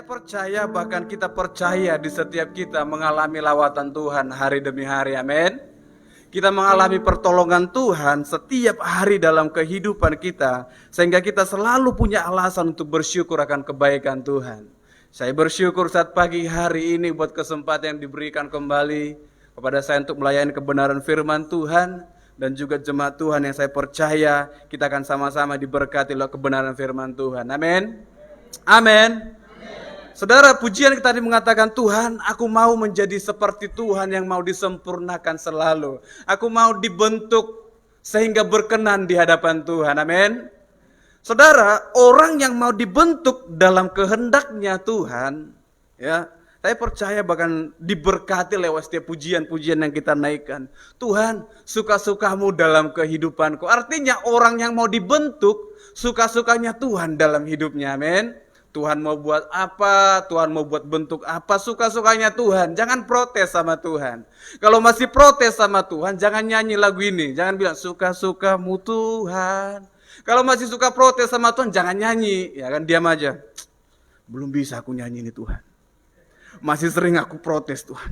Saya percaya, bahkan kita percaya di setiap kita mengalami lawatan Tuhan hari demi hari, amin. Kita mengalami pertolongan Tuhan setiap hari dalam kehidupan kita, sehingga kita selalu punya alasan untuk bersyukur akan kebaikan Tuhan. Saya bersyukur saat pagi hari ini buat kesempatan yang diberikan kembali kepada saya untuk melayani kebenaran firman Tuhan, dan juga jemaat Tuhan yang saya percaya kita akan sama-sama diberkati oleh kebenaran firman Tuhan, amin. Amin. Saudara, pujian kita tadi mengatakan, Tuhan, aku mau menjadi seperti Tuhan yang mau disempurnakan selalu. Aku mau dibentuk sehingga berkenan di hadapan Tuhan. Amin. Saudara, orang yang mau dibentuk dalam kehendaknya Tuhan, ya, saya percaya bahkan diberkati lewat setiap pujian-pujian yang kita naikkan. Tuhan, suka-sukamu dalam kehidupanku. Artinya orang yang mau dibentuk, suka-sukanya Tuhan dalam hidupnya. Amin. Tuhan mau buat apa, Tuhan mau buat bentuk apa, suka-sukanya Tuhan. Jangan protes sama Tuhan. Kalau masih protes sama Tuhan, jangan nyanyi lagu ini. Jangan bilang, suka-sukamu Tuhan. Kalau masih suka protes sama Tuhan, jangan nyanyi. Ya kan, diam aja. Belum bisa aku nyanyi ini Tuhan. Masih sering aku protes Tuhan.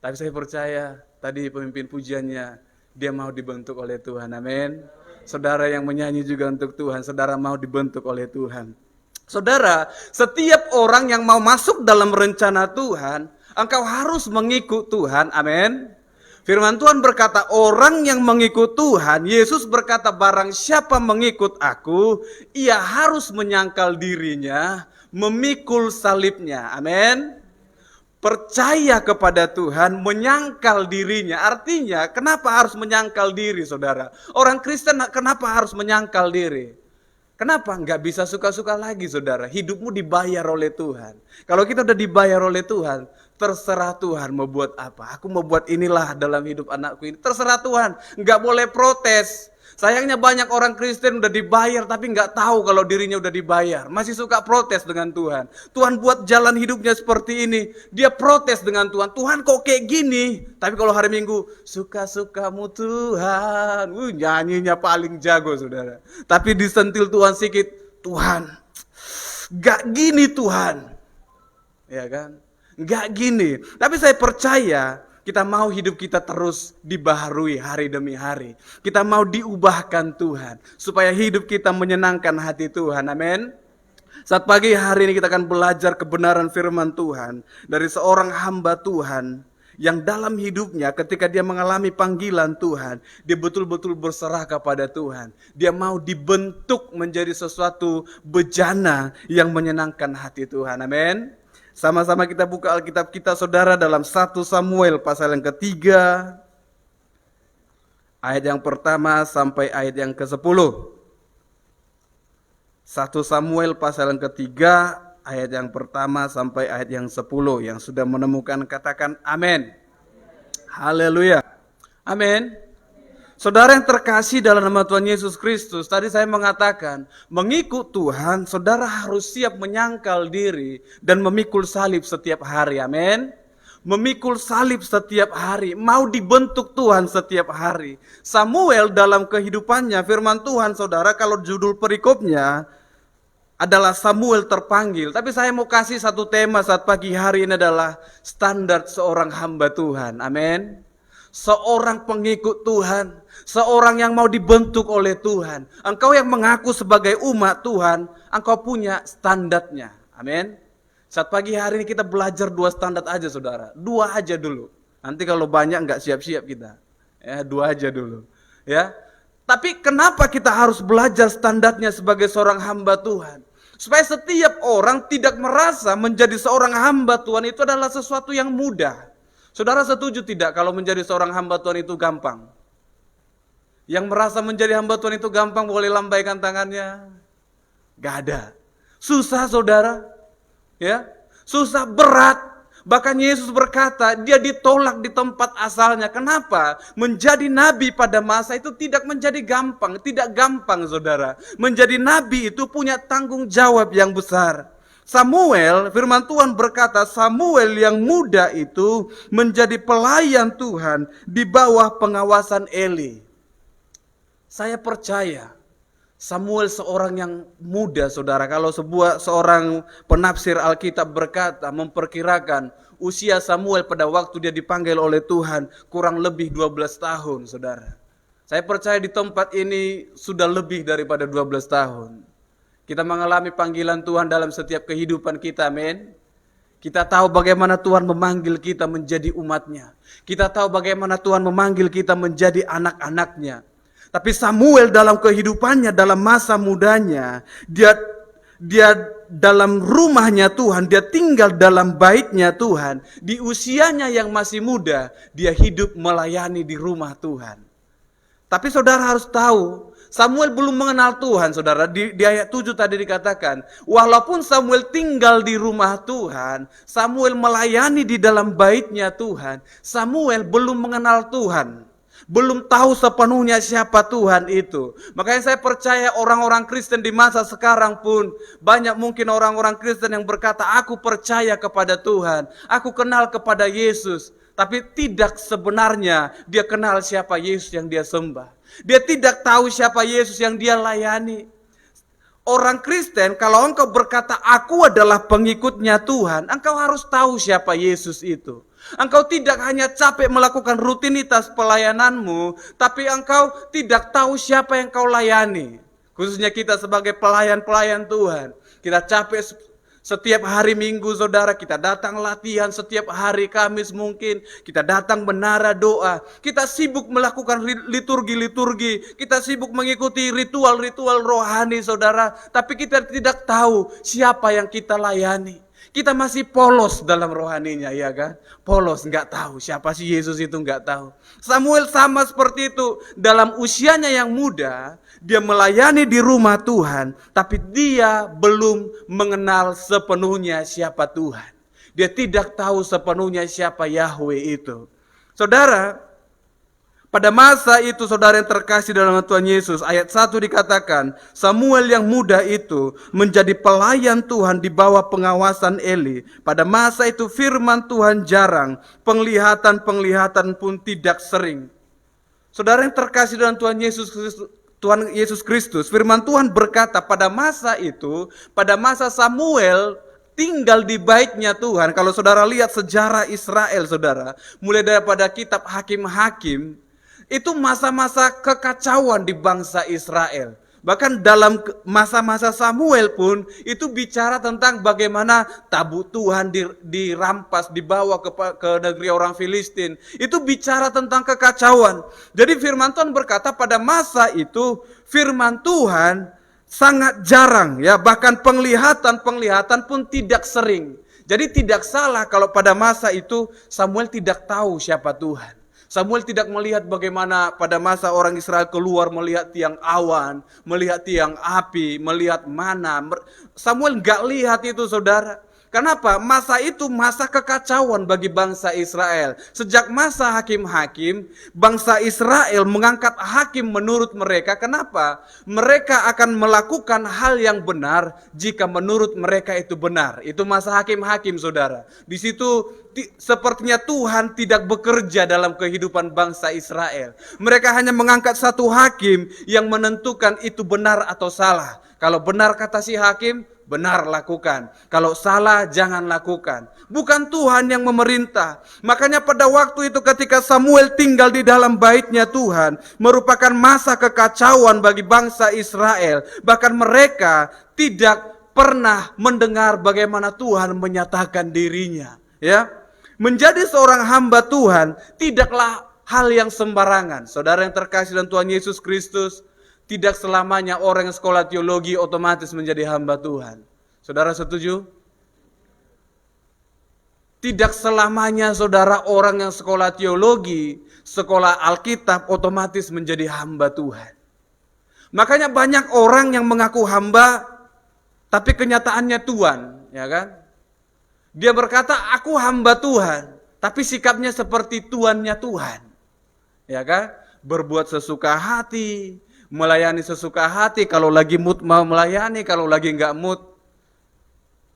Tapi saya percaya, tadi pemimpin pujiannya, dia mau dibentuk oleh Tuhan. Amin. Saudara yang menyanyi juga untuk Tuhan, saudara mau dibentuk oleh Tuhan. Saudara, setiap orang yang mau masuk dalam rencana Tuhan, engkau harus mengikut Tuhan, amin. Firman Tuhan berkata, orang yang mengikut Tuhan, Yesus berkata, barang siapa mengikut aku, ia harus menyangkal dirinya, memikul salibnya, amin. Percaya kepada Tuhan, menyangkal dirinya. Artinya, kenapa harus menyangkal diri, saudara? Orang Kristen kenapa harus menyangkal diri? Kenapa nggak bisa suka-suka lagi, saudara? Hidupmu dibayar oleh Tuhan. Kalau kita udah dibayar oleh Tuhan, terserah Tuhan mau buat apa. Aku mau buat inilah dalam hidup anakku ini. Terserah Tuhan, nggak boleh protes. Sayangnya banyak orang Kristen udah dibayar tapi nggak tahu kalau dirinya udah dibayar. Masih suka protes dengan Tuhan. Tuhan buat jalan hidupnya seperti ini. Dia protes dengan Tuhan. Tuhan kok kayak gini? Tapi kalau hari Minggu, suka-sukamu Tuhan. Nyanyinya paling jago, saudara. Tapi disentil Tuhan sedikit. Tuhan, nggak gini Tuhan. Ya kan? Nggak gini. Tapi saya percaya, kita mau hidup kita terus dibaharui hari demi hari. Kita mau diubahkan Tuhan, supaya hidup kita menyenangkan hati Tuhan, amin. Saat pagi hari ini kita akan belajar kebenaran firman Tuhan dari seorang hamba Tuhan yang dalam hidupnya ketika dia mengalami panggilan Tuhan, dia betul-betul berserah kepada Tuhan. Dia mau dibentuk menjadi sesuatu bejana yang menyenangkan hati Tuhan, amin. Sama-sama kita buka Alkitab kita, saudara, dalam 1 Samuel pasal yang ketiga, ayat yang pertama sampai ayat yang ke-10. 1 Samuel pasal yang ketiga, ayat yang pertama sampai ayat yang 10. Yang sudah menemukan katakan amin. Haleluya. Amin. Saudara yang terkasih dalam nama Tuhan Yesus Kristus, tadi saya mengatakan, mengikut Tuhan, saudara harus siap menyangkal diri dan memikul salib setiap hari, amin. Memikul salib setiap hari, mau dibentuk Tuhan setiap hari. Samuel dalam kehidupannya, firman Tuhan, saudara, kalau judul perikopnya adalah Samuel terpanggil. Tapi saya mau kasih satu tema saat pagi hari ini adalah standar seorang hamba Tuhan, amin. Seorang pengikut Tuhan, seorang yang mau dibentuk oleh Tuhan. Engkau yang mengaku sebagai umat Tuhan, engkau punya standarnya. Amin. Saat pagi hari ini kita belajar 2 standar aja, saudara. 2 aja dulu. Nanti kalau banyak nggak siap-siap kita. Ya, 2 aja dulu. Ya. Tapi kenapa kita harus belajar standarnya sebagai seorang hamba Tuhan? Supaya setiap orang tidak merasa menjadi seorang hamba Tuhan itu adalah sesuatu yang mudah. Saudara setuju tidak kalau menjadi seorang hamba Tuhan itu gampang? Yang merasa menjadi hamba Tuhan itu gampang boleh lambaikan tangannya? Gak ada. Susah, saudara. Ya, susah, berat. Bahkan Yesus berkata, dia ditolak di tempat asalnya. Kenapa? Menjadi nabi pada masa itu tidak menjadi gampang. Tidak gampang, saudara. Menjadi nabi itu punya tanggung jawab yang besar. Samuel, firman Tuhan berkata, Samuel yang muda itu menjadi pelayan Tuhan di bawah pengawasan Eli. Saya percaya Samuel seorang yang muda, saudara. Kalau seorang penafsir Alkitab berkata, memperkirakan usia Samuel pada waktu dia dipanggil oleh Tuhan kurang lebih 12 tahun, saudara. Saya percaya di tempat ini sudah lebih daripada 12 tahun. Kita mengalami panggilan Tuhan dalam setiap kehidupan kita, amin. Kita tahu bagaimana Tuhan memanggil kita menjadi umatnya. Kita tahu bagaimana Tuhan memanggil kita menjadi anak-anaknya. Tapi Samuel dalam kehidupannya, dalam masa mudanya, dia dalam rumahnya Tuhan, dia tinggal dalam baitnya Tuhan. Di usianya yang masih muda, dia hidup melayani di rumah Tuhan. Tapi saudara harus tahu, Samuel belum mengenal Tuhan, saudara. Di ayat 7 tadi dikatakan, walaupun Samuel tinggal di rumah Tuhan, Samuel melayani di dalam baitnya Tuhan, Samuel belum mengenal Tuhan. Belum tahu sepenuhnya siapa Tuhan itu. Makanya saya percaya orang-orang Kristen di masa sekarang pun banyak mungkin orang-orang Kristen yang berkata, aku percaya kepada Tuhan, aku kenal kepada Yesus. Tapi tidak sebenarnya dia kenal siapa Yesus yang dia sembah. Dia tidak tahu siapa Yesus yang dia layani. Orang Kristen, kalau engkau berkata aku adalah pengikutnya Tuhan, engkau harus tahu siapa Yesus itu. Engkau tidak hanya capek melakukan rutinitas pelayananmu, tapi engkau tidak tahu siapa yang kau layani. Khususnya kita sebagai pelayan-pelayan Tuhan. Kita capek setiap hari Minggu, saudara, kita datang latihan setiap hari Kamis mungkin. Kita datang menara doa. Kita sibuk melakukan liturgi-liturgi. Kita sibuk mengikuti ritual-ritual rohani, saudara. Tapi kita tidak tahu siapa yang kita layani. Kita masih polos dalam rohaninya, ya kan? Polos, nggak tahu siapa sih Yesus itu, nggak tahu. Samuel sama seperti itu. Dalam usianya yang muda, dia melayani di rumah Tuhan, tapi dia belum mengenal sepenuhnya siapa Tuhan. Dia tidak tahu sepenuhnya siapa Yahweh itu. Saudara, pada masa itu saudara yang terkasih dalam Tuhan Yesus, ayat 1 dikatakan, Samuel yang muda itu menjadi pelayan Tuhan di bawah pengawasan Eli. Pada masa itu firman Tuhan jarang, penglihatan pun tidak sering. Saudara yang terkasih dalam Tuhan Yesus Kristus, firman Tuhan berkata pada masa itu, pada masa Samuel tinggal di baitnya Tuhan. Kalau saudara lihat sejarah Israel, saudara, mulai daripada kitab Hakim-Hakim, itu masa-masa kekacauan di bangsa Israel. Bahkan dalam masa-masa Samuel pun itu bicara tentang bagaimana tabut Tuhan dirampas, dibawa ke negeri orang Filistin. Itu bicara tentang kekacauan. Jadi firman Tuhan berkata pada masa itu firman Tuhan sangat jarang, ya, bahkan penglihatan pun tidak sering. Jadi tidak salah kalau pada masa itu Samuel tidak tahu siapa Tuhan. Samuel tidak melihat bagaimana pada masa orang Israel keluar melihat tiang awan, melihat tiang api, melihat mana. Samuel nggak lihat itu, saudara. Kenapa? Masa itu masa kekacauan bagi bangsa Israel. Sejak masa hakim-hakim, bangsa Israel mengangkat hakim menurut mereka. Kenapa? Mereka akan melakukan hal yang benar jika menurut mereka itu benar. Itu masa hakim-hakim, saudara. Di situ sepertinya Tuhan tidak bekerja dalam kehidupan bangsa Israel. Mereka hanya mengangkat satu hakim yang menentukan itu benar atau salah. Kalau benar kata si hakim, benar lakukan. Kalau salah, jangan lakukan. Bukan Tuhan yang memerintah. Makanya pada waktu itu ketika Samuel tinggal di dalam baitnya Tuhan, merupakan masa kekacauan bagi bangsa Israel. Bahkan mereka tidak pernah mendengar bagaimana Tuhan menyatakan dirinya. Ya, menjadi seorang hamba Tuhan tidaklah hal yang sembarangan. Saudara yang terkasih dalam Tuhan Yesus Kristus, tidak selamanya orang yang sekolah teologi otomatis menjadi hamba Tuhan. Saudara setuju? Tidak selamanya saudara orang yang sekolah teologi, sekolah Alkitab otomatis menjadi hamba Tuhan. Makanya banyak orang yang mengaku hamba, tapi kenyataannya Tuhan, ya kan? Dia berkata, aku hamba Tuhan, tapi sikapnya seperti tuannya Tuhan. Ya kan? Berbuat sesuka hati, melayani sesuka hati, kalau lagi mood mau melayani, kalau lagi enggak mood,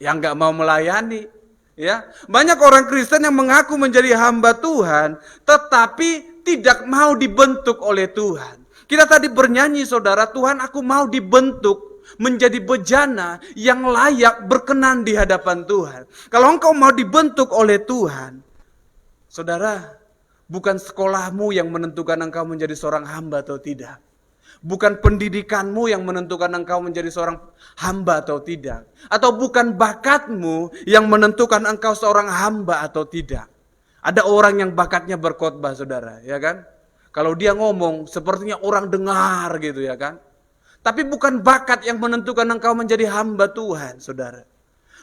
yang enggak mau melayani. Ya, banyak orang Kristen yang mengaku menjadi hamba Tuhan, tetapi tidak mau dibentuk oleh Tuhan. Kita tadi bernyanyi saudara, Tuhan aku mau dibentuk menjadi bejana yang layak berkenan di hadapan Tuhan. Kalau engkau mau dibentuk oleh Tuhan, saudara, bukan sekolahmu yang menentukan engkau menjadi seorang hamba atau tidak. Bukan pendidikanmu yang menentukan engkau menjadi seorang hamba atau tidak. Atau bukan bakatmu yang menentukan engkau seorang hamba atau tidak. Ada orang yang bakatnya berkhotbah saudara, ya kan? Kalau dia ngomong sepertinya orang dengar gitu ya kan. Tapi bukan bakat yang menentukan engkau menjadi hamba Tuhan saudara.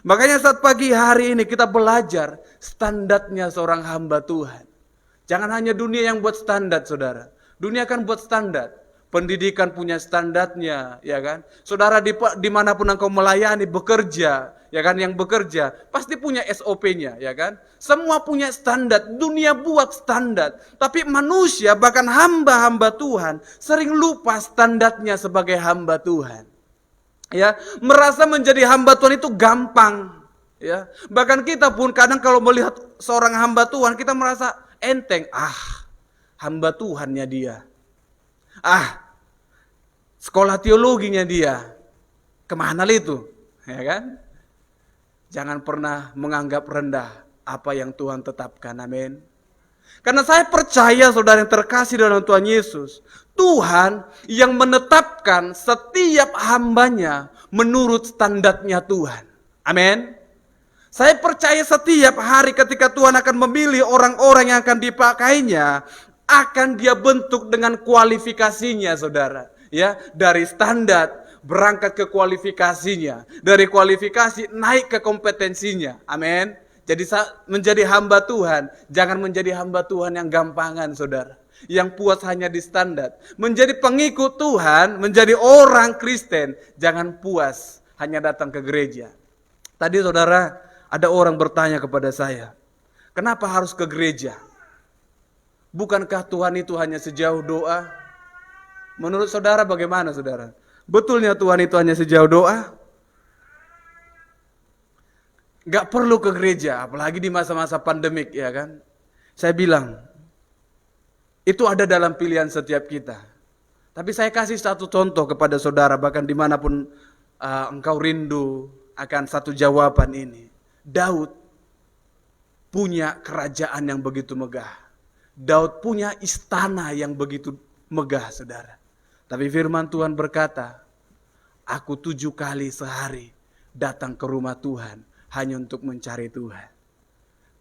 Makanya saat pagi hari ini kita belajar standarnya seorang hamba Tuhan. Jangan hanya dunia yang buat standar saudara. Dunia kan buat standar. Pendidikan punya standarnya, ya kan? Saudara dimanapun engkau melayani, bekerja, ya kan? Yang bekerja pasti punya SOP-nya, ya kan? Semua punya standar. Dunia buat standar, tapi manusia bahkan hamba-hamba Tuhan sering lupa standarnya sebagai hamba Tuhan. Ya, merasa menjadi hamba Tuhan itu gampang, ya. Bahkan kita pun kadang kalau melihat seorang hamba Tuhan kita merasa enteng. Hamba Tuhannya dia. Sekolah teologinya dia, kemana itu? Ya kan? Jangan pernah menganggap rendah apa yang Tuhan tetapkan, amin. Karena saya percaya saudara yang terkasih dalam Tuhan Yesus, Tuhan yang menetapkan setiap hambanya menurut standarnya Tuhan, amin. Saya percaya setiap hari ketika Tuhan akan memilih orang-orang yang akan dipakainya, akan dia bentuk dengan kualifikasinya saudara. Ya, dari standar berangkat ke kualifikasinya, dari kualifikasi naik ke kompetensinya. Amin. Jadi menjadi hamba Tuhan, jangan menjadi hamba Tuhan yang gampangan saudara, yang puas hanya di standar. Menjadi pengikut Tuhan, menjadi orang Kristen, jangan puas hanya datang ke gereja. Tadi saudara, ada orang bertanya kepada saya, kenapa harus ke gereja? Bukankah Tuhan itu hanya sejauh doa? Menurut saudara bagaimana saudara? Betulnya Tuhan itu hanya sejauh doa? Gak perlu ke gereja, apalagi di masa-masa pandemik ya kan? Saya bilang, itu ada dalam pilihan setiap kita. Tapi saya kasih satu contoh kepada saudara, bahkan dimanapun engkau rindu akan satu jawaban ini. Daud punya kerajaan yang begitu megah. Daud punya istana yang begitu megah saudara. Tapi firman Tuhan berkata, aku 7 kali sehari datang ke rumah Tuhan hanya untuk mencari Tuhan.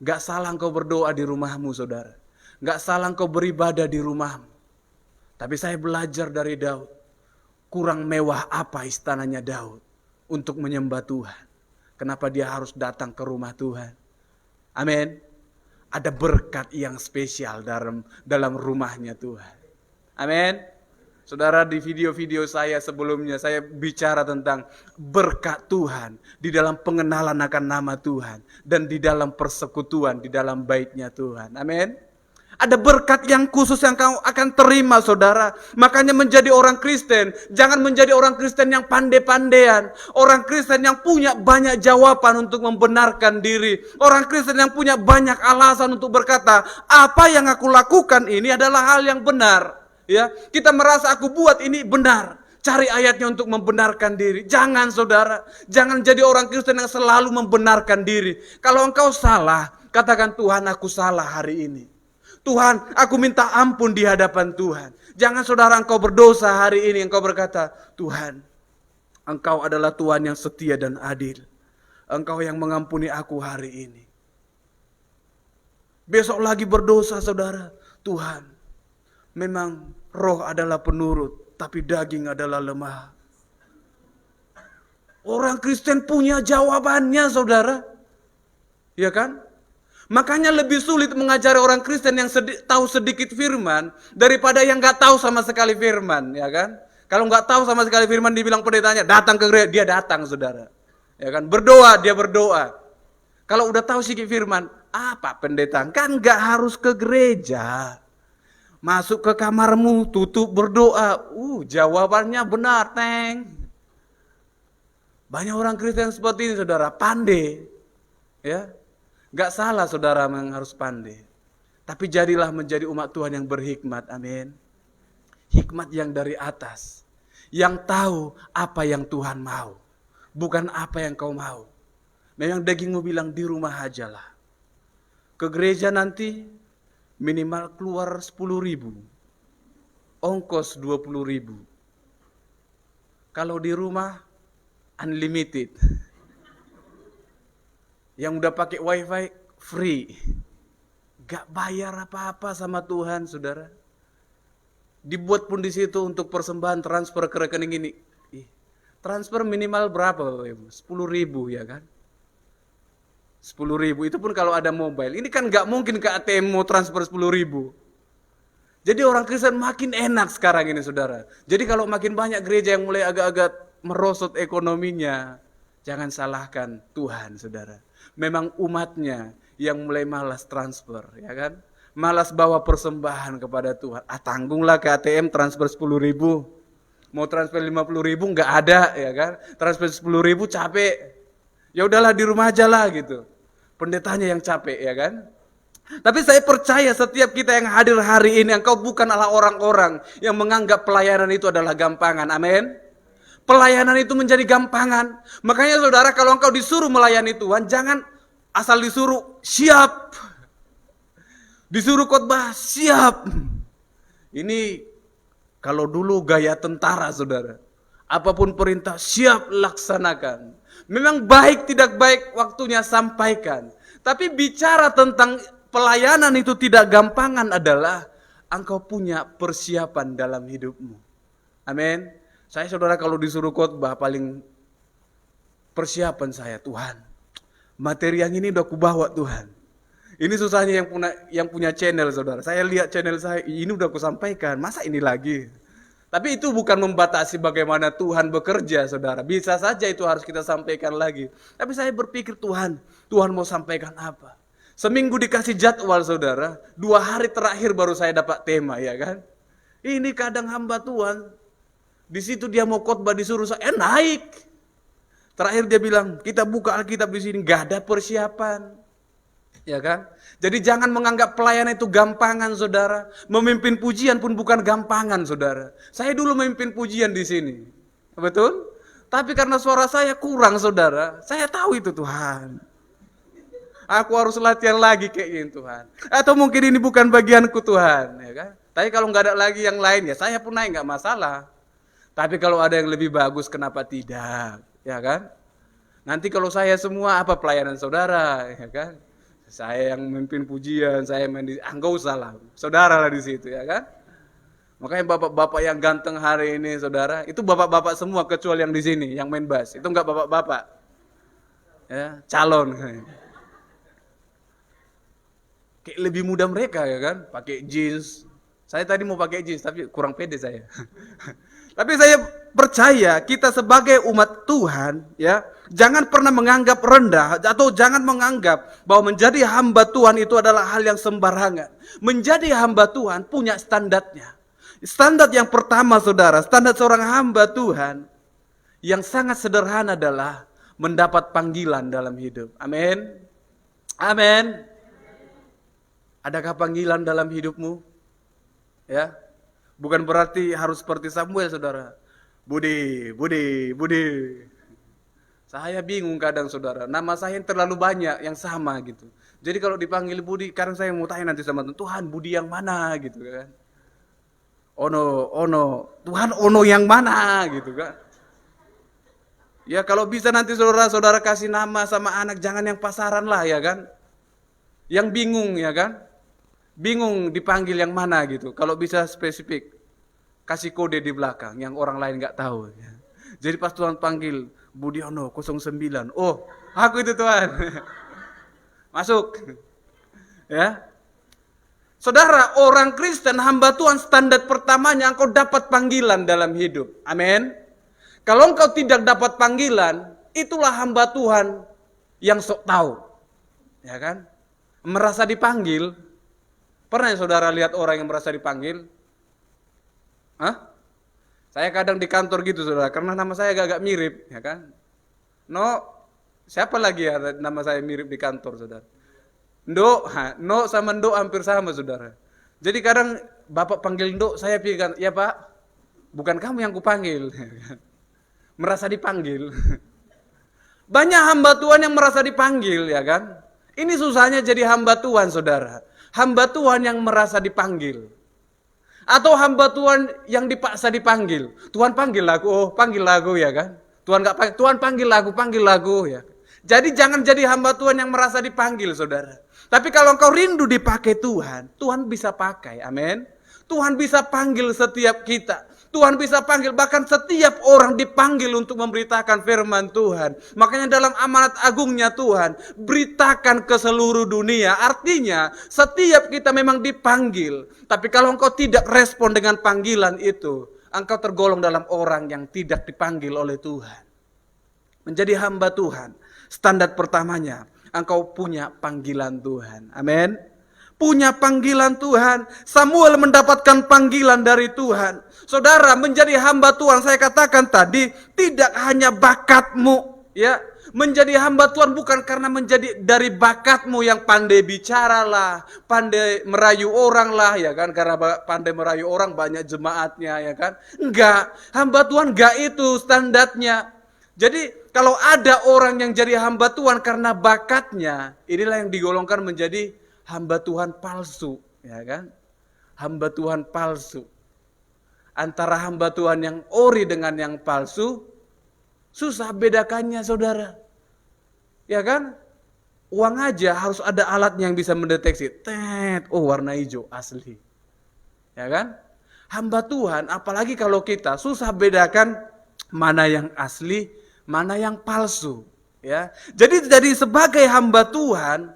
Gak salah engkau berdoa di rumahmu saudara. Gak salah engkau beribadah di rumahmu. Tapi saya belajar dari Daud. Kurang mewah apa istananya Daud untuk menyembah Tuhan. Kenapa dia harus datang ke rumah Tuhan? Amin. Ada berkat yang spesial dalam rumahnya Tuhan. Amin. Saudara, di video-video saya sebelumnya saya bicara tentang berkat Tuhan di dalam pengenalan akan nama Tuhan dan di dalam persekutuan di dalam baitnya Tuhan. Amin. Ada berkat yang khusus yang kau akan terima saudara. Makanya menjadi orang Kristen, jangan menjadi orang Kristen yang pandai-pandaian. Orang Kristen yang punya banyak jawaban untuk membenarkan diri. Orang Kristen yang punya banyak alasan untuk berkata, apa yang aku lakukan ini adalah hal yang benar. Ya, kita merasa aku buat ini benar. Cari ayatnya untuk membenarkan diri. Jangan saudara, jangan jadi orang Kristen yang selalu membenarkan diri. Kalau engkau salah, katakan Tuhan aku salah hari ini. Tuhan aku minta ampun di hadapan Tuhan. Jangan saudara engkau berdosa hari ini, engkau berkata, Tuhan engkau adalah Tuhan yang setia dan adil. Engkau yang mengampuni aku hari ini. Besok lagi berdosa saudara, Tuhan memang roh adalah penurut, tapi daging adalah lemah. Orang Kristen punya jawabannya saudara. Ya kan? Makanya lebih sulit mengajari orang Kristen yang tahu sedikit firman daripada yang gak tahu sama sekali firman, ya kan? Kalau gak tahu sama sekali firman dibilang pendetanya datang ke gereja, dia datang saudara. Ya kan? Berdoa, dia berdoa. Kalau udah tahu sedikit firman, apa pendeta? Kan gak harus ke gereja. Masuk ke kamarmu, tutup berdoa. Jawabannya benar, Teng. Banyak orang Kristen seperti ini, saudara, pandai. Ya, gak salah saudara yang harus pandai. Tapi jadilah menjadi umat Tuhan yang berhikmat, amin. hikmat yang dari atas, yang tahu apa yang Tuhan mau, bukan apa yang kau mau. Memang dagingmu bilang di rumah ajalah. Ke gereja nanti minimal keluar 10.000, ongkos 20.000. Kalau di rumah unlimited. Yang udah pakai wifi free. Gak bayar apa-apa sama Tuhan, saudara. Dibuat pun di situ untuk persembahan transfer ke rekening ini. Transfer minimal berapa Bapak Ibu? 10.000 ya kan? 10.000 itu pun kalau ada mobile. Ini kan gak mungkin ke ATM mau transfer 10.000. Jadi orang Kristen makin enak sekarang ini saudara. Jadi kalau makin banyak gereja yang mulai agak-agak merosot ekonominya, jangan salahkan Tuhan saudara. Memang umatnya yang mulai malas transfer ya kan. Malas bawa persembahan kepada Tuhan. Tanggunglah ke ATM transfer 10.000. Mau transfer 50.000 nggak ada ya kan. Transfer 10.000 capek. Ya udahlah di rumah aja lah gitu. Pendetanya yang capek ya kan. Tapi saya percaya setiap kita yang hadir hari ini, engkau bukanlah orang-orang yang menganggap pelayanan itu adalah gampangan. Amin. Pelayanan itu menjadi gampangan. Makanya saudara, kalau engkau disuruh melayani Tuhan, jangan asal disuruh siap. Disuruh khotbah siap. Ini kalau dulu gaya tentara saudara. Apapun perintah siap laksanakan. Memang baik tidak baik waktunya sampaikan. Tapi bicara tentang pelayanan itu tidak gampangan adalah engkau punya persiapan dalam hidupmu. Amin. Saya saudara kalau disuruh khotbah paling persiapan saya Tuhan. Materi yang ini udah kubawa Tuhan. Ini susahnya yang punya channel saudara. Saya lihat channel saya ini udah kusampaikan. Masa ini lagi? Tapi itu bukan membatasi bagaimana Tuhan bekerja saudara. Bisa saja itu harus kita sampaikan lagi. Tapi saya berpikir Tuhan mau sampaikan apa? Seminggu dikasih jadwal saudara, 2 hari terakhir baru saya dapat tema ya kan. Ini kadang hamba Tuhan, di situ dia mau khotbah disuruh saya naik. Terakhir dia bilang, kita buka Alkitab di sini, gak ada persiapan. Ya kan? Jadi jangan menganggap pelayanan itu gampangan saudara. Memimpin pujian pun bukan gampangan saudara. Saya dulu memimpin pujian di sini. Betul? Tapi karena suara saya kurang saudara, saya tahu itu Tuhan. Aku harus latihan lagi kayak gini Tuhan. Atau mungkin ini bukan bagianku Tuhan, ya kan? Tapi kalau nggak ada lagi yang lain ya saya pun naik nggak masalah. Tapi kalau ada yang lebih bagus kenapa tidak, ya kan? Nanti kalau saya semua apa pelayanan saudara, ya kan? Saya yang memimpin pujian, saya main di, enggak usah lah, saudara lah di situ, ya kan? Makanya bapak-bapak yang ganteng hari ini, saudara, itu bapak-bapak semua kecuali yang di sini, yang main bass, itu enggak bapak-bapak, ya, calon. Kayak lebih muda mereka ya kan, pakai jeans. Saya tadi mau pakai jeans tapi kurang pede saya. Tapi saya percaya kita sebagai umat Tuhan ya, jangan pernah menganggap rendah atau jangan menganggap bahwa menjadi hamba Tuhan itu adalah hal yang sembarangan. Menjadi hamba Tuhan punya standarnya. Standar yang pertama saudara, standar seorang hamba Tuhan yang sangat sederhana adalah mendapat panggilan dalam hidup. Amin. Amin. Adakah panggilan dalam hidupmu? Ya. Bukan berarti harus seperti Samuel, saudara. Budi. Saya bingung kadang, saudara. Nama saya yang terlalu banyak, yang sama gitu. Jadi kalau dipanggil Budi, kadang saya mau tanya nanti sama Tuhan, Budi yang mana gitu kan. Ono. Tuhan Ono yang mana gitu kan. Ya kalau bisa nanti saudara-saudara kasih nama sama anak, jangan yang pasaran lah ya kan. Yang bingung ya kan. Bingung dipanggil yang mana gitu. Kalau bisa spesifik, kasih kode di belakang yang orang lain nggak tahu. Ya. Jadi pas Tuhan panggil Budiono 09, oh aku itu Tuhan. Masuk. Ya. Saudara, orang Kristen hamba Tuhan standar pertamanya engkau dapat panggilan dalam hidup. Amin. Kalau engkau tidak dapat panggilan, itulah hamba Tuhan yang sok tahu. Ya kan? Merasa dipanggil. Pernah ya saudara lihat orang yang merasa dipanggil? Hah? Saya kadang di kantor gitu saudara, karena nama saya agak mirip, ya kan? Siapa lagi ya nama saya mirip di kantor saudara? No sama Ndo hampir sama saudara. Jadi kadang Bapak panggil Nduk, saya pikirkan, ya Pak, bukan kamu yang kupanggil. Merasa dipanggil. Banyak hamba Tuhan yang merasa dipanggil, ya kan? Ini susahnya jadi hamba Tuhan, saudara. Hamba Tuhan yang merasa dipanggil. Atau hamba Tuhan yang dipaksa dipanggil. Tuhan panggil aku, oh panggil aku, ya kan? Tuhan nggak panggil, Tuhan panggil aku, ya. Jadi jangan jadi hamba Tuhan yang merasa dipanggil, saudara. Tapi kalau engkau rindu dipakai Tuhan, Tuhan bisa pakai, amin. Tuhan bisa panggil setiap kita. Tuhan bisa panggil, bahkan setiap orang dipanggil untuk memberitakan firman Tuhan. Makanya dalam amanat agungnya Tuhan, beritakan ke seluruh dunia. Artinya, setiap kita memang dipanggil. Tapi kalau engkau tidak respon dengan panggilan itu, engkau tergolong dalam orang yang tidak dipanggil oleh Tuhan. Menjadi hamba Tuhan, standar pertamanya, engkau punya panggilan Tuhan. Amin. Punya panggilan Tuhan. Samuel mendapatkan panggilan dari Tuhan. Saudara, menjadi hamba Tuhan, saya katakan tadi, tidak hanya bakatmu, ya. Menjadi hamba Tuhan bukan karena menjadi dari bakatmu yang pandai bicara lah, pandai merayu orang lah, ya kan? Karena pandai merayu orang banyak jemaatnya, ya kan? Enggak, hamba Tuhan enggak itu standarnya. Jadi kalau ada orang yang jadi hamba Tuhan karena bakatnya, inilah yang digolongkan menjadi hamba Tuhan palsu, ya kan? Hamba Tuhan palsu. Antara hamba Tuhan yang ori dengan yang palsu, susah bedakannya, saudara. Ya kan? Uang aja harus ada alatnya yang bisa mendeteksi. Oh warna hijau asli. Ya kan? Hamba Tuhan, apalagi kalau kita susah bedakan mana yang asli, mana yang palsu. Ya, jadi sebagai hamba Tuhan,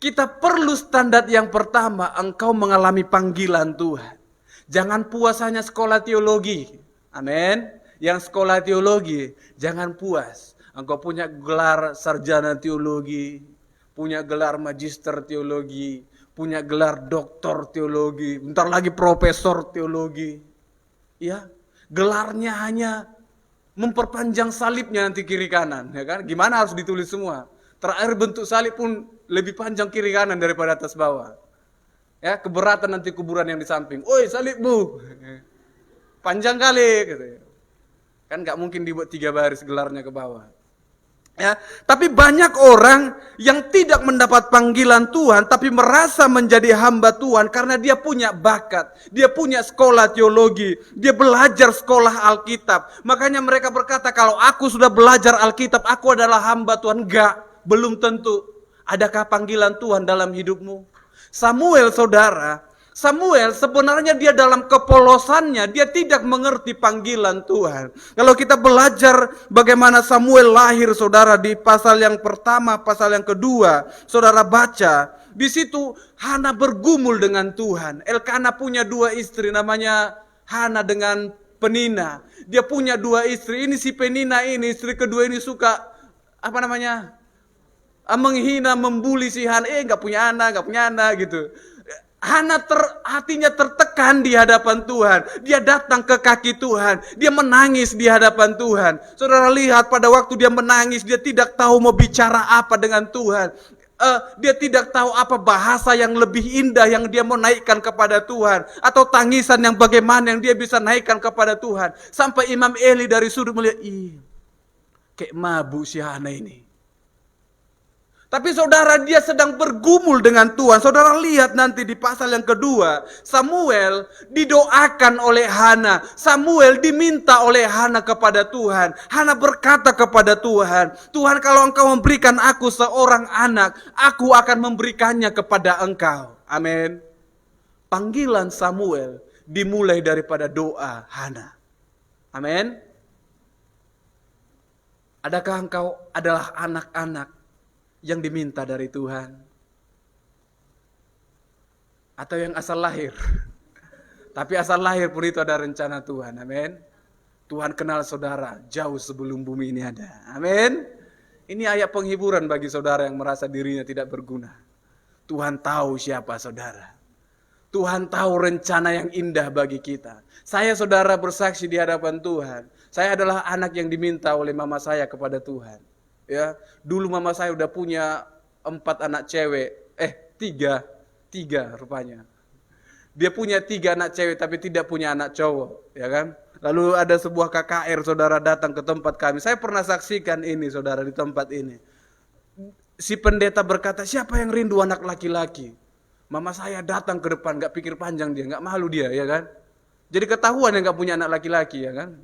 kita perlu standar yang pertama, engkau mengalami panggilan Tuhan. Jangan puas hanya sekolah teologi. Amin. Yang sekolah teologi, jangan puas. Engkau punya gelar sarjana teologi, punya gelar magister teologi, punya gelar doktor teologi, bentar lagi profesor teologi. Ya, gelarnya hanya memperpanjang salibnya nanti kiri kanan, ya kan? Gimana harus ditulis semua? Terakhir bentuk salib pun lebih panjang kiri kanan daripada atas bawah. Ya, keberatan nanti kuburan yang di samping. Oi, salibmu. Panjang kali gitu. Kan nggak mungkin dibuat 3 baris gelarnya ke bawah. Ya, tapi banyak orang yang tidak mendapat panggilan Tuhan tapi merasa menjadi hamba Tuhan karena dia punya bakat, dia punya sekolah teologi, dia belajar sekolah Alkitab. Makanya mereka berkata, kalau aku sudah belajar Alkitab, aku adalah hamba Tuhan. Enggak, belum tentu. Adakah panggilan Tuhan dalam hidupmu? Samuel, saudara, Samuel sebenarnya dia dalam kepolosannya, dia tidak mengerti panggilan Tuhan. Kalau kita belajar bagaimana Samuel lahir, saudara, di pasal yang pertama, pasal yang kedua, saudara baca, di situ Hana bergumul dengan Tuhan. Elkana punya 2 istri, namanya Hana dengan Penina. Dia punya 2 istri, ini si Penina ini, istri kedua ini suka, menghina, membuli si Hana, gak punya anak gitu. Hana hatinya tertekan di hadapan Tuhan. Dia datang ke kaki Tuhan. Dia menangis di hadapan Tuhan. Saudara lihat pada waktu dia menangis, dia tidak tahu mau bicara apa dengan Tuhan. Dia tidak tahu apa bahasa yang lebih indah yang dia mau naikkan kepada Tuhan. Atau tangisan yang bagaimana yang dia bisa naikkan kepada Tuhan. Sampai Imam Eli dari sudut melihat, kayak mabuk si Hana ini. Tapi saudara, dia sedang bergumul dengan Tuhan. Saudara lihat nanti di pasal yang kedua, Samuel didoakan oleh Hana. Samuel diminta oleh Hana kepada Tuhan. Hana berkata kepada Tuhan, Tuhan, kalau engkau memberikan aku seorang anak, aku akan memberikannya kepada engkau. Amin. Panggilan Samuel dimulai daripada doa Hana. Amin. Adakah engkau adalah anak-anak yang diminta dari Tuhan? Atau yang asal lahir? Tapi asal lahir pun itu ada rencana Tuhan. Amin. Tuhan kenal saudara jauh sebelum bumi ini ada. Amin. Ini ayat penghiburan bagi saudara yang merasa dirinya tidak berguna. Tuhan tahu siapa saudara. Tuhan tahu rencana yang indah bagi kita. Saya, saudara, bersaksi di hadapan Tuhan. Saya adalah anak yang diminta oleh mama saya kepada Tuhan. Ya, dulu mama saya udah punya 4 anak cewek, 3 rupanya. Dia punya 3 anak cewek tapi tidak punya anak cowok, ya kan? Lalu ada sebuah KKR saudara datang ke tempat kami. Saya pernah saksikan ini saudara di tempat ini. Si pendeta berkata, siapa yang rindu anak laki-laki? Mama saya datang ke depan, gak pikir panjang dia, gak malu dia, ya kan? Jadi ketahuan yang gak punya anak laki-laki, ya kan?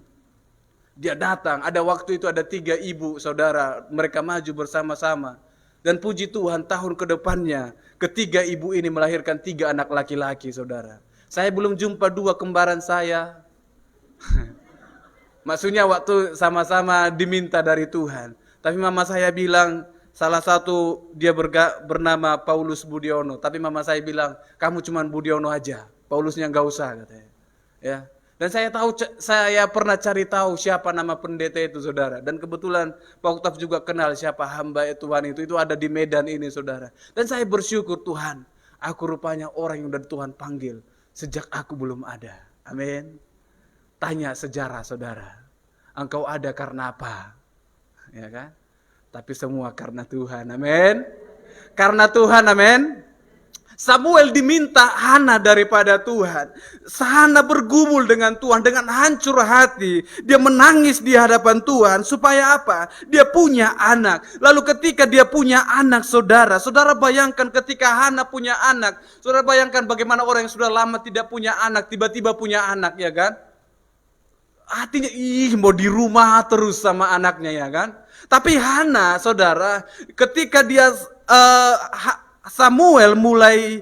Dia datang, ada waktu itu ada 3 ibu saudara, mereka maju bersama-sama. Dan puji Tuhan tahun ke depannya, ketiga ibu ini melahirkan 3 anak laki-laki saudara. Saya belum jumpa 2 kembaran saya. Maksudnya waktu sama-sama diminta dari Tuhan. Tapi mama saya bilang, salah satu dia bernama Paulus Budiono. Tapi mama saya bilang, kamu cuma Budiono aja. Paulusnya gak usah katanya. Ya. Dan saya pernah cari tahu siapa nama pendeta itu saudara. Dan kebetulan Pak Oktaf juga kenal siapa hamba Tuhan itu ada di Medan ini saudara. Dan saya bersyukur Tuhan, aku rupanya orang yang udah Tuhan panggil sejak aku belum ada. Amin. Tanya sejarah saudara, engkau ada karena apa? Ya kan? Tapi semua karena Tuhan. Amin. Karena Tuhan, amin. Samuel diminta Hana daripada Tuhan. Hana bergumul dengan Tuhan dengan hancur hati. Dia menangis di hadapan Tuhan supaya apa? Dia punya anak. Lalu ketika dia punya anak saudara bayangkan ketika Hana punya anak. Saudara bayangkan bagaimana orang yang sudah lama tidak punya anak tiba-tiba punya anak, ya kan? Hatinya mau di rumah terus sama anaknya, ya kan? Tapi Hana saudara ketika dia Samuel mulai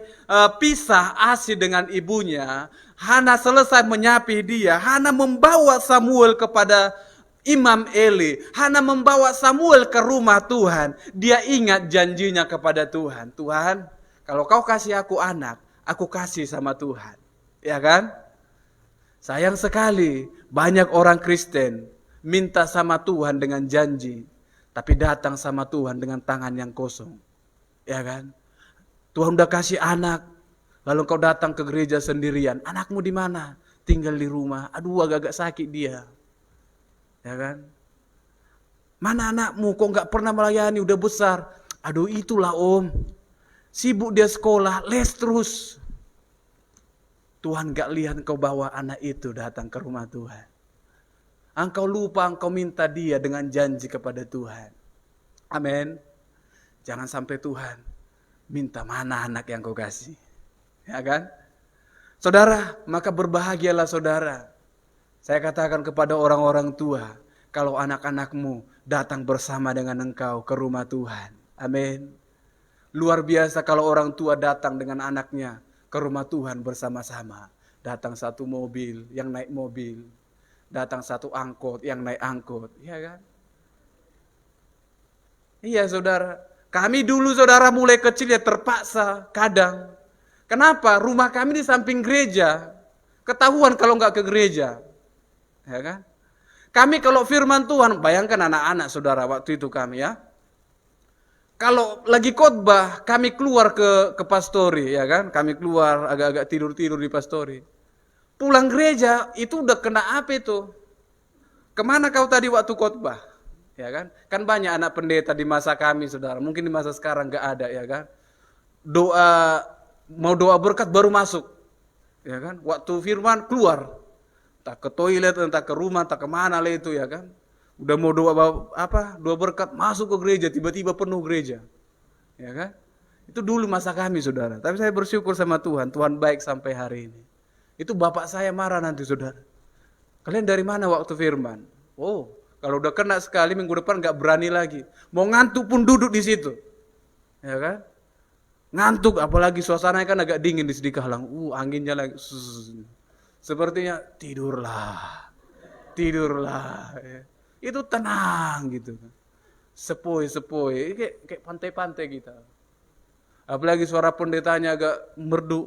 pisah Asi dengan ibunya, Hana selesai menyapi dia, Hana membawa Samuel kepada Imam Eli, Hana membawa Samuel ke rumah Tuhan. Dia ingat janjinya kepada Tuhan, Tuhan kalau kau kasih aku anak, aku kasih sama Tuhan, ya kan? Sayang sekali banyak orang Kristen minta sama Tuhan dengan janji, tapi datang sama Tuhan dengan tangan yang kosong, ya kan? Tuhan udah kasih anak, lalu kau datang ke gereja sendirian. Anakmu di mana? Tinggal di rumah. Aduh, agak-agak sakit dia. Ya kan? Mana anakmu? Kok nggak pernah melayani? Udah besar. Aduh, itulah om. Sibuk dia sekolah, les terus. Tuhan nggak lihat kau bawa anak itu datang ke rumah Tuhan. Engkau lupa, engkau minta dia dengan janji kepada Tuhan. Amin. Jangan sampai Tuhan minta mana anak yang kau kasih. Ya kan? Saudara, maka berbahagialah saudara. Saya katakan kepada orang-orang tua, kalau anak-anakmu datang bersama dengan engkau ke rumah Tuhan. Amin. Luar biasa kalau orang tua datang dengan anaknya ke rumah Tuhan bersama-sama. Datang satu mobil, yang naik mobil. Datang satu angkot, yang naik angkot. Iya kan? Iya saudara. Kami dulu saudara mulai kecil ya terpaksa kadang. Kenapa? Rumah kami di samping gereja. Ketahuan kalau nggak ke gereja. Ya kan? Kami kalau firman Tuhan, bayangkan anak-anak saudara waktu itu kami ya. Kalau lagi khotbah, kami keluar ke pastori, ya kan? Kami keluar agak-agak tidur-tidur di pastori. Pulang gereja itu udah kena apa itu? Kemana kau tadi waktu khotbah? Ya kan? Kan banyak anak pendeta di masa kami saudara. Mungkin di masa sekarang gak ada, ya kan? Mau doa berkat baru masuk. Ya kan? Waktu firman keluar. Entah ke toilet, entah ke rumah, entah kemana lah itu, ya kan? Udah mau doa berkat masuk ke gereja, tiba-tiba penuh gereja. Ya kan? Itu dulu masa kami saudara. Tapi saya bersyukur sama Tuhan, Tuhan baik sampai hari ini. Itu bapak saya marah nanti saudara. Kalian dari mana waktu firman? Oh, kalau udah kena sekali minggu depan gak berani lagi. Mau ngantuk pun duduk di situ. Ya kan? Ngantuk, apalagi suasananya kan agak dingin di sedikit halang. Anginnya lagi. Sepertinya tidurlah. Ya. Itu tenang gitu. Sepoi. Kayak pantai-pantai kita. Apalagi suara pendetanya agak merdu.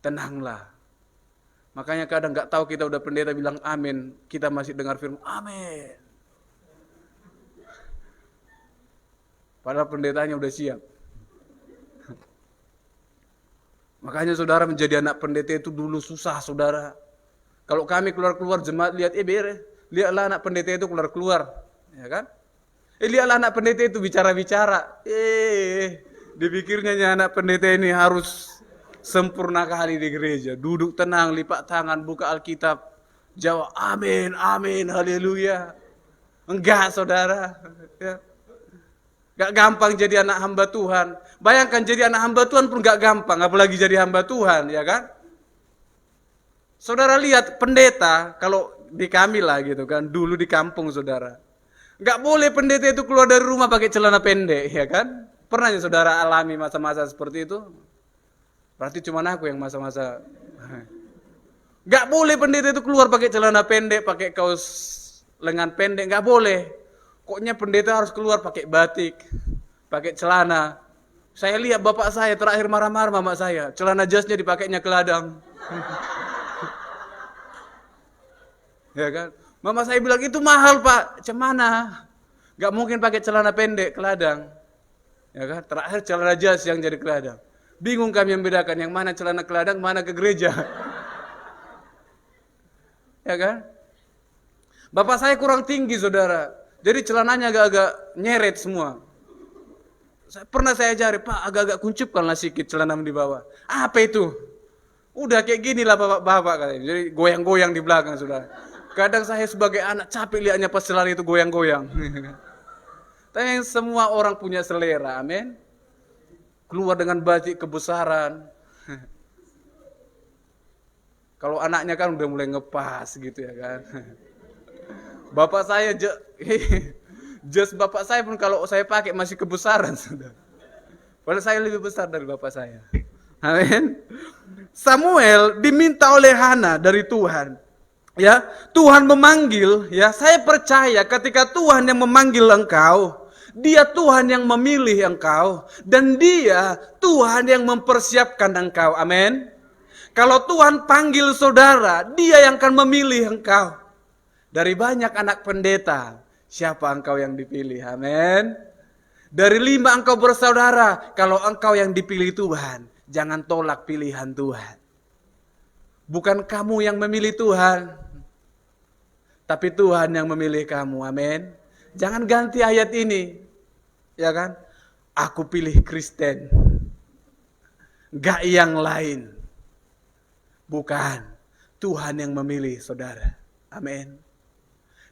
Tenanglah. Makanya kadang gak tahu kita udah pendeta bilang amin, kita masih dengar firman amin. Padahal pendetanya udah siap. Makanya saudara menjadi anak pendeta itu dulu susah saudara. Kalau kami keluar-keluar jemaat lihat, lihatlah anak pendeta itu keluar-keluar. Ya kan? Lihatlah anak pendeta itu bicara-bicara. Dipikirnya anak pendeta ini harus sempurna kali di gereja. Duduk tenang, lipat tangan, buka Alkitab. Jawab, amin, amin, haleluya. Enggak, saudara. Ya. Gak gampang jadi anak hamba Tuhan. Bayangkan jadi anak hamba Tuhan pun gak gampang, apalagi jadi hamba Tuhan, ya kan? Saudara lihat pendeta, kalau di kami lah gitu kan, dulu di kampung saudara. Gak boleh pendeta itu keluar dari rumah pakai celana pendek, ya kan? Pernah ya saudara alami masa-masa seperti itu? Berarti cuma aku yang masa-masa. Gak boleh pendeta itu keluar pakai celana pendek, pakai kaos lengan pendek, gak boleh. Koknya pendeta harus keluar pakai batik, pakai celana. Saya lihat bapak saya terakhir marah-marah mama saya, celana jasnya dipakainya ke ladang. Ya kan? Mama saya bilang itu mahal pak, cemana? Gak mungkin pakai celana pendek ke ladang. Ya kan? Terakhir celana jas yang jadi ke ladang. Bingung kami membedakan yang mana celana ke ladang, mana ke gereja. Ya kan? Bapak saya kurang tinggi saudara, jadi celananya agak-agak nyeret semua. Pernah saya ajari, Pak agak-agak kuncupkanlah sedikit celana di bawah. Apa itu? Udah kayak gini lah bapak-bapak katanya. Jadi goyang-goyang di belakang saudara. Kadang saya sebagai anak capek lihatnya pas celana itu goyang-goyang. Tapi semua orang punya selera, amin. Keluar dengan batik kebesaran. Kalau anaknya kan udah mulai ngepas gitu ya kan. Bapak saya, jas bapak saya pun kalau saya pakai masih kebesaran saudara. Padahal saya lebih besar dari bapak saya. Amin. Samuel diminta oleh Hana dari Tuhan. Ya, Tuhan memanggil, ya, saya percaya ketika Tuhan yang memanggil engkau, Dia Tuhan yang memilih engkau, dan Dia Tuhan yang mempersiapkan engkau. Amin. Kalau Tuhan panggil saudara, Dia yang akan memilih engkau. Dari banyak anak pendeta, siapa engkau yang dipilih? Amin. Dari 5 engkau bersaudara, kalau engkau yang dipilih Tuhan, jangan tolak pilihan Tuhan. Bukan kamu yang memilih Tuhan, tapi Tuhan yang memilih kamu. Amin. Jangan ganti ayat ini. Ya kan? Aku pilih Kristen. Gak yang lain. Bukan. Tuhan yang memilih saudara. Amin.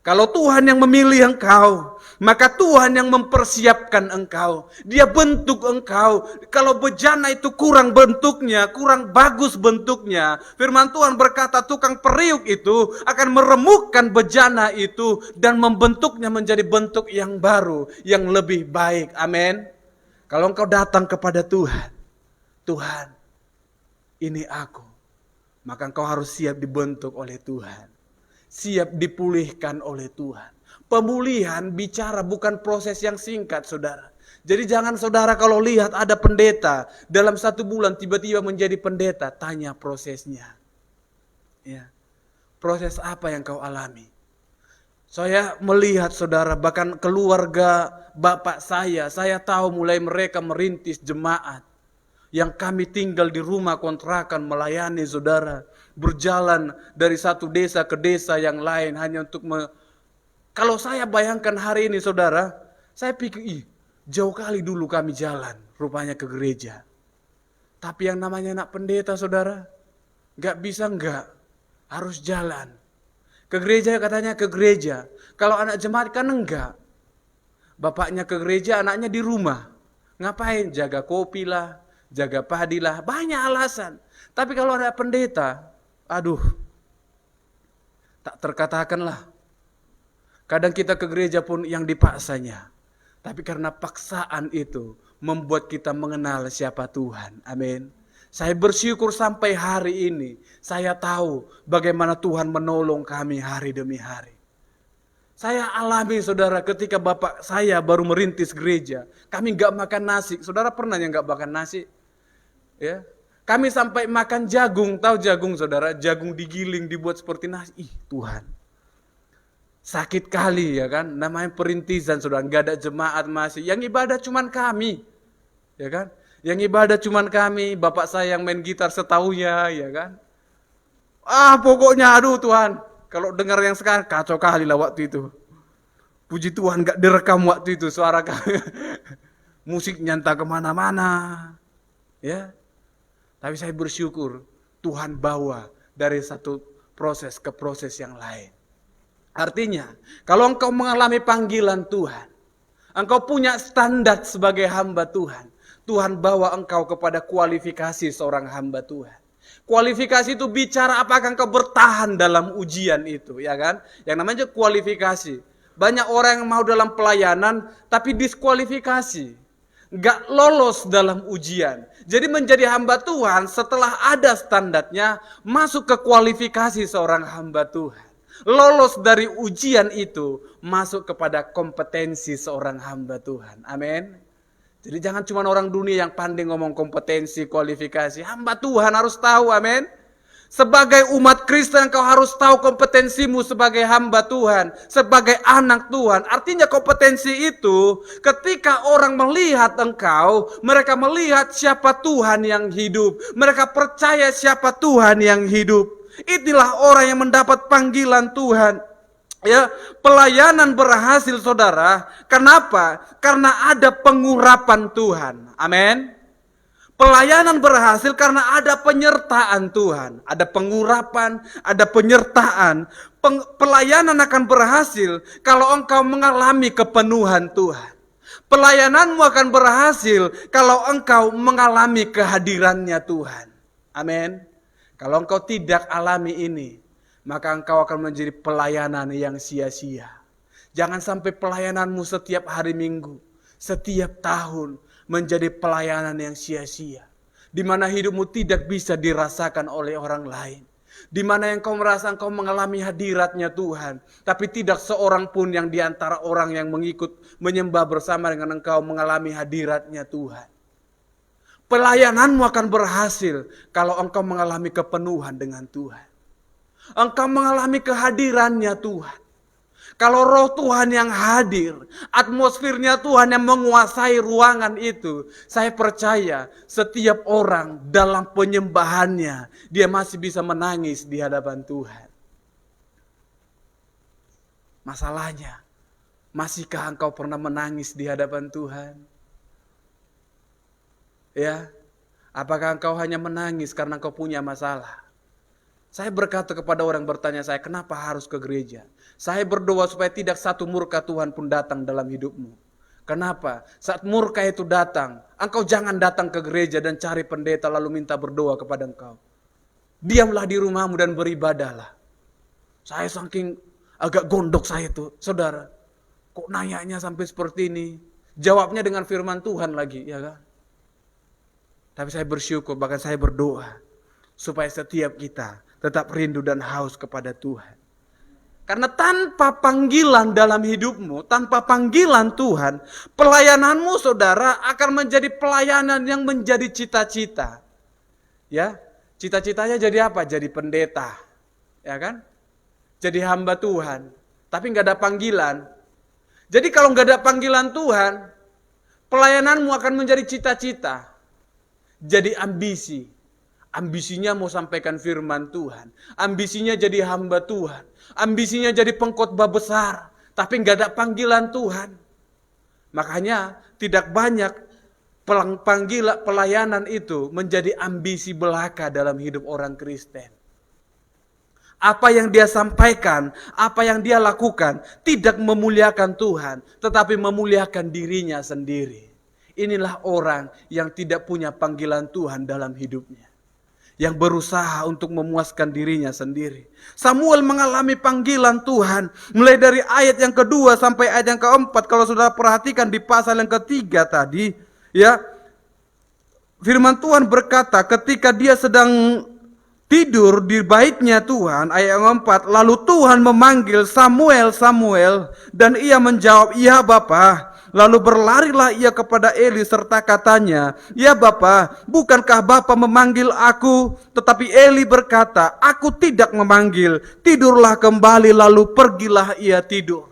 Kalau Tuhan yang memilih engkau, maka Tuhan yang mempersiapkan engkau. Dia bentuk engkau. Kalau bejana itu kurang bentuknya, kurang bagus bentuknya, firman Tuhan berkata tukang periuk itu akan meremukkan bejana itu dan membentuknya menjadi bentuk yang baru, yang lebih baik. Amin. Kalau engkau datang kepada Tuhan, Tuhan, ini aku. Maka engkau harus siap dibentuk oleh Tuhan. Siap dipulihkan oleh Tuhan. Pemulihan bicara bukan proses yang singkat saudara. Jadi jangan saudara kalau lihat ada pendeta dalam 1 bulan tiba-tiba menjadi pendeta, tanya prosesnya. Ya. Proses apa yang kau alami? Saya melihat saudara, bahkan keluarga bapak saya tahu mulai mereka merintis jemaat. Yang kami tinggal di rumah kontrakan melayani saudara. Berjalan dari satu desa ke desa yang lain hanya untuk Kalau saya bayangkan hari ini saudara, saya pikir, jauh kali dulu kami jalan rupanya ke gereja. Tapi yang namanya anak pendeta saudara, gak bisa harus jalan. Ke gereja katanya ke gereja. Kalau anak jemaat kan enggak. Bapaknya ke gereja, anaknya di rumah. Ngapain? Jaga kopi lah, jaga padi lah, banyak alasan. Tapi kalau ada pendeta, aduh, tak terkatakanlah. Kadang kita ke gereja pun yang dipaksanya. Tapi karena paksaan itu membuat kita mengenal siapa Tuhan. Amin. Saya bersyukur sampai hari ini. Saya tahu bagaimana Tuhan menolong kami hari demi hari. Saya alami saudara ketika bapak saya baru merintis gereja. Kami gak makan nasi. Saudara pernah yang gak makan nasi? Ya. Kami sampai makan jagung, tahu jagung saudara, jagung digiling dibuat seperti nasi. Ih Tuhan, sakit kali ya kan, namanya perintisan saudara, nggak ada jemaat masih, yang ibadah cuman kami, ya kan, yang ibadah cuman kami, bapak saya yang main gitar setahunya, ya kan. Pokoknya aduh Tuhan, kalau dengar yang sekarang kacau kali lah waktu itu. Puji Tuhan nggak direkam waktu itu suara kami. musiknya entah kemana-mana, ya. Tapi saya bersyukur Tuhan bawa dari satu proses ke proses yang lain. Artinya, kalau engkau mengalami panggilan Tuhan, engkau punya standar sebagai hamba Tuhan, Tuhan bawa engkau kepada kualifikasi seorang hamba Tuhan. Kualifikasi itu bicara apakah engkau bertahan dalam ujian itu, ya kan? Yang namanya kualifikasi. Banyak orang yang mau dalam pelayanan tapi diskualifikasi, nggak lolos dalam ujian. Jadi menjadi hamba Tuhan setelah ada standarnya, masuk ke kualifikasi seorang hamba Tuhan. Lolos dari ujian itu, masuk kepada kompetensi seorang hamba Tuhan. Amin. Jadi jangan cuma orang dunia yang pandai ngomong kompetensi, kualifikasi. Hamba Tuhan harus tahu, amin. Sebagai umat Kristen engkau harus tahu kompetensimu sebagai hamba Tuhan, sebagai anak Tuhan. Artinya kompetensi itu ketika orang melihat engkau, mereka melihat siapa Tuhan yang hidup. Mereka percaya siapa Tuhan yang hidup. Itulah orang yang mendapat panggilan Tuhan. Ya, pelayanan berhasil saudara. Kenapa? Karena ada pengurapan Tuhan. Amin. Pelayanan berhasil karena ada penyertaan Tuhan. Ada pengurapan, ada penyertaan. Pelayanan akan berhasil kalau engkau mengalami kepenuhan Tuhan. Pelayananmu akan berhasil kalau engkau mengalami kehadirannya Tuhan. Amin. Kalau engkau tidak alami ini, maka engkau akan menjadi pelayanan yang sia-sia. Jangan sampai pelayananmu setiap hari Minggu, setiap tahun menjadi pelayanan yang sia-sia. Di mana hidupmu tidak bisa dirasakan oleh orang lain. Di mana engkau merasa engkau mengalami hadiratnya Tuhan, tapi tidak seorang pun yang diantara orang yang mengikut menyembah bersama dengan engkau mengalami hadiratnya Tuhan. Pelayananmu akan berhasil kalau engkau mengalami kepenuhan dengan Tuhan. Engkau mengalami kehadirannya Tuhan. Kalau roh Tuhan yang hadir, atmosfernya Tuhan yang menguasai ruangan itu, saya percaya setiap orang dalam penyembahannya, dia masih bisa menangis di hadapan Tuhan. Masalahnya, masihkah engkau pernah menangis di hadapan Tuhan? Ya, apakah engkau hanya menangis karena engkau punya masalah? Saya berkata kepada orang bertanya saya, kenapa harus ke gereja? Saya berdoa supaya tidak satu murka Tuhan pun datang dalam hidupmu. Kenapa? Saat murka itu datang, engkau jangan datang ke gereja dan cari pendeta lalu minta berdoa kepada engkau. Diamlah di rumahmu dan beribadahlah. Saya saking agak gondok saya itu, saudara. Kok nanyanya sampai seperti ini? Jawabnya dengan firman Tuhan lagi, ya kan? Tapi saya bersyukur, bahkan saya berdoa supaya setiap kita tetap rindu dan haus kepada Tuhan. Karena tanpa panggilan dalam hidupmu, tanpa panggilan Tuhan, pelayananmu saudara akan menjadi pelayanan yang menjadi cita-cita. Ya, cita-citanya jadi apa? Jadi pendeta, ya kan? Jadi hamba Tuhan, tapi nggak ada panggilan. Jadi kalau nggak ada panggilan Tuhan, pelayananmu akan menjadi cita-cita. Jadi ambisi. Ambisinya mau sampaikan firman Tuhan. Ambisinya jadi hamba Tuhan. Ambisinya jadi pengkhotbah besar. Tapi nggak ada panggilan Tuhan. Makanya tidak banyak panggilan pelayanan itu menjadi ambisi belaka dalam hidup orang Kristen. Apa yang dia sampaikan, apa yang dia lakukan tidak memuliakan Tuhan, tetapi memuliakan dirinya sendiri. Inilah orang yang tidak punya panggilan Tuhan dalam hidupnya. Yang berusaha untuk memuaskan dirinya sendiri. Samuel mengalami panggilan Tuhan. Mulai dari ayat yang kedua sampai ayat yang keempat. Kalau sudah perhatikan di pasal yang ketiga tadi. Ya, firman Tuhan berkata ketika dia sedang tidur di baitnya Tuhan. Ayat yang keempat. Lalu Tuhan memanggil Samuel, Samuel. Dan ia menjawab, iya Bapa. Lalu berlarilah ia kepada Eli serta katanya, ya Bapa, bukankah Bapa memanggil aku? Tetapi Eli berkata, aku tidak memanggil. Tidurlah kembali lalu pergilah ia tidur.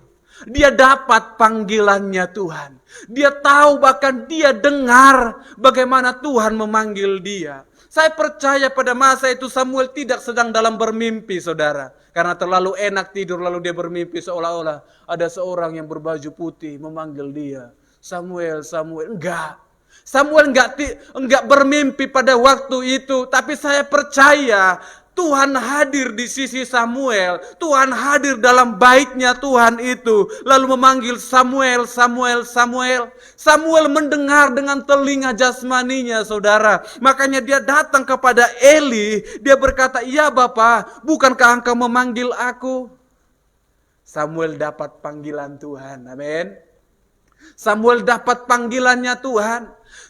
Dia dapat panggilannya Tuhan. Dia tahu bahkan dia dengar bagaimana Tuhan memanggil dia. Saya percaya pada masa itu Samuel tidak sedang dalam bermimpi saudara. Karena terlalu enak tidur lalu dia bermimpi seolah-olah ada seorang yang berbaju putih memanggil dia. Samuel, Samuel. Enggak. Samuel enggak bermimpi pada waktu itu, tapi saya percaya Tuhan hadir di sisi Samuel. Tuhan hadir dalam baitnya Tuhan itu. Lalu memanggil Samuel, Samuel, Samuel. Samuel mendengar dengan telinga jasmaninya, saudara. Makanya dia datang kepada Eli. Dia berkata, "Ya Bapa, bukankah engkau memanggil aku?" Samuel dapat panggilan Tuhan. Amin. Samuel dapat panggilannya Tuhan.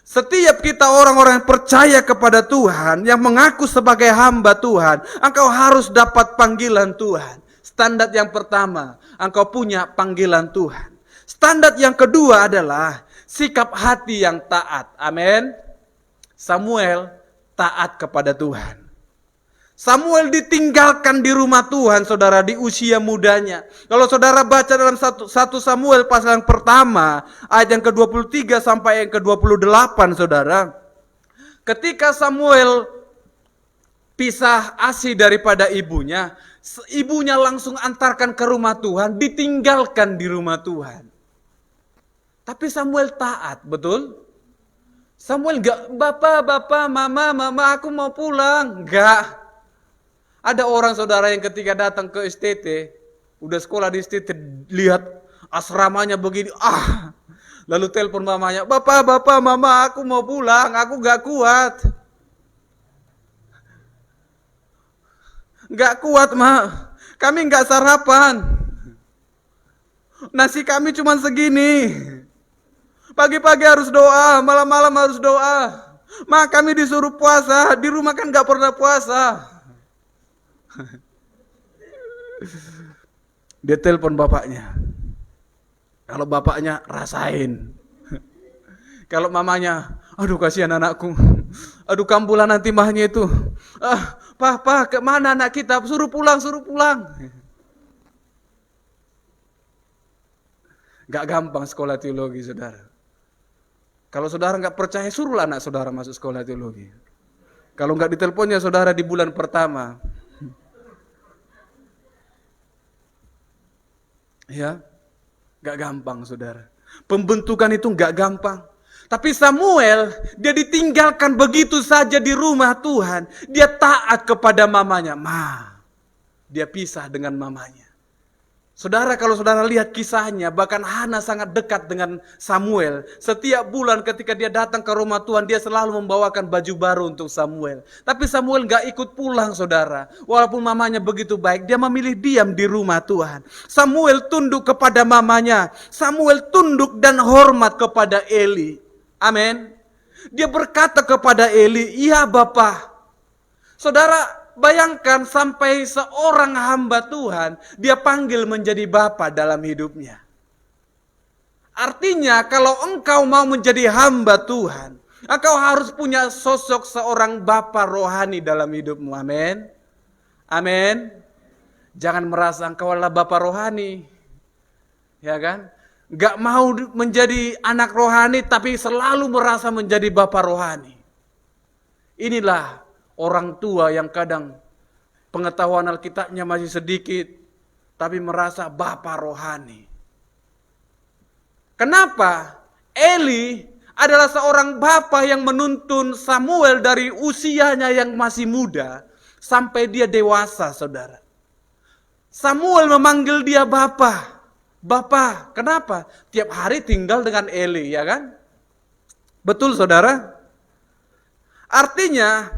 Setiap kita orang-orang yang percaya kepada Tuhan, yang mengaku sebagai hamba Tuhan, engkau harus dapat panggilan Tuhan. Standar yang pertama, engkau punya panggilan Tuhan. Standar yang kedua adalah sikap hati yang taat. Amin. Samuel taat kepada Tuhan. Samuel ditinggalkan di rumah Tuhan, saudara, di usia mudanya. Kalau saudara baca dalam 1 Samuel pasal yang pertama, ayat yang ke-23 sampai yang ke-28, saudara. Ketika Samuel pisah ASI daripada ibunya, ibunya langsung antarkan ke rumah Tuhan, ditinggalkan di rumah Tuhan. Tapi Samuel taat, betul? Samuel enggak, "Bapak, mama, aku mau pulang." Enggak. Ada orang, saudara, yang ketika datang ke STT, udah sekolah di STT, lihat asramanya begini, lalu telepon mamanya, "Bapak, mama, aku mau pulang, aku gak kuat." Gak kuat, Ma. Kami gak sarapan. Nasi kami cuma segini. Pagi-pagi harus doa, malam-malam harus doa. Ma, kami disuruh puasa, di rumah kan gak pernah puasa. Dia telepon bapaknya. Kalau bapaknya rasain. Kalau mamanya, "Aduh kasihan anakku. Aduh kambulan nanti mahnya itu. Papa, kemana anak kita? Suruh pulang. Gak gampang sekolah teologi, saudara. Kalau saudara gak percaya, suruhlah anak saudara masuk sekolah teologi. Kalau gak diteleponnya saudara di bulan pertama, ya, gak gampang, saudara. Pembentukan itu gak gampang. Tapi Samuel, dia ditinggalkan begitu saja di rumah Tuhan. Dia taat kepada mamanya. Dia pisah dengan mamanya. Saudara, kalau saudara lihat kisahnya, bahkan Hana sangat dekat dengan Samuel. Setiap bulan ketika dia datang ke rumah Tuhan, dia selalu membawakan baju baru untuk Samuel. Tapi Samuel gak ikut pulang, saudara. Walaupun mamanya begitu baik, dia memilih diam di rumah Tuhan. Samuel tunduk kepada mamanya. Samuel tunduk dan hormat kepada Eli. Amin. Dia berkata kepada Eli, "Iya Bapa." Saudara, bayangkan sampai seorang hamba Tuhan, dia panggil menjadi bapa dalam hidupnya. Artinya kalau engkau mau menjadi hamba Tuhan, engkau harus punya sosok seorang bapa rohani dalam hidupmu. Amin. Amin. Jangan merasa engkau adalah bapa rohani. Ya kan? Gak mau menjadi anak rohani tapi selalu merasa menjadi bapa rohani. Inilah orang tua yang kadang pengetahuan Alkitabnya masih sedikit, tapi merasa bapa rohani. Kenapa? Eli adalah seorang bapa yang menuntun Samuel dari usianya yang masih muda sampai dia dewasa, saudara. Samuel memanggil dia bapa. Bapa, kenapa? Tiap hari tinggal dengan Eli, ya kan? Betul, saudara? Artinya,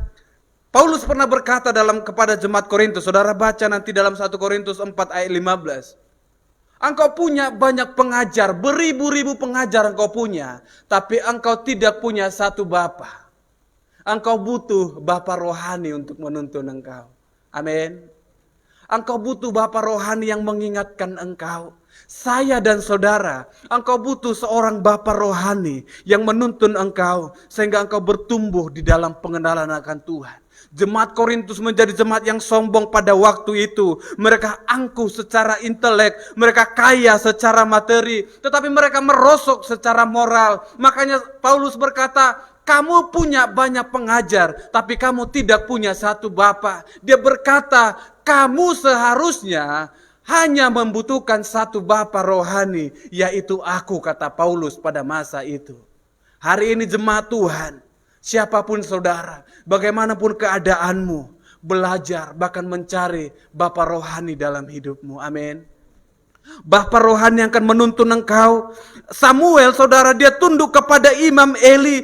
Paulus pernah berkata kepada jemaat Korintus, saudara baca nanti dalam 1 Korintus 4 ayat 15. Engkau punya banyak pengajar, beribu-ribu pengajar engkau punya, tapi engkau tidak punya satu bapa. Engkau butuh bapa rohani untuk menuntun engkau. Amin. Engkau butuh bapa rohani yang mengingatkan engkau. Saya dan saudara, engkau butuh seorang bapa rohani yang menuntun engkau sehingga engkau bertumbuh di dalam pengenalan akan Tuhan. Jemaat Korintus menjadi jemaat yang sombong pada waktu itu. Mereka angkuh secara intelek, mereka kaya secara materi, tetapi mereka merosok secara moral. Makanya Paulus berkata, kamu punya banyak pengajar, tapi kamu tidak punya satu bapa. Dia berkata, kamu seharusnya hanya membutuhkan satu bapa rohani, yaitu aku, kata Paulus pada masa itu. Hari ini jemaat Tuhan, siapapun saudara, bagaimanapun keadaanmu, belajar bahkan mencari bapa rohani dalam hidupmu. Amin. Bapa rohani yang akan menuntun engkau. Samuel, saudara, dia tunduk kepada Imam Eli.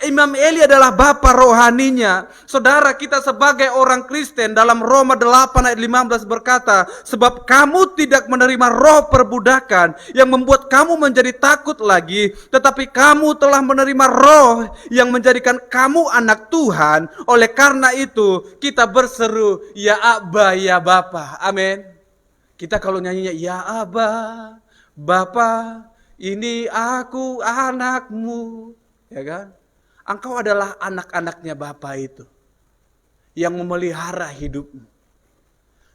Imam Eli adalah bapa rohaninya. Saudara, kita sebagai orang Kristen dalam Roma 8 ayat 15 berkata, sebab kamu tidak menerima roh perbudakan yang membuat kamu menjadi takut lagi, tetapi kamu telah menerima roh yang menjadikan kamu anak Tuhan. Oleh karena itu kita berseru, ya Abba, ya Bapa. Amin. Kita kalau nyanyinya, ya Abba, Bapa, ini aku anakmu. Ya kan? Engkau adalah anak-anaknya Bapa itu. Yang memelihara hidupmu.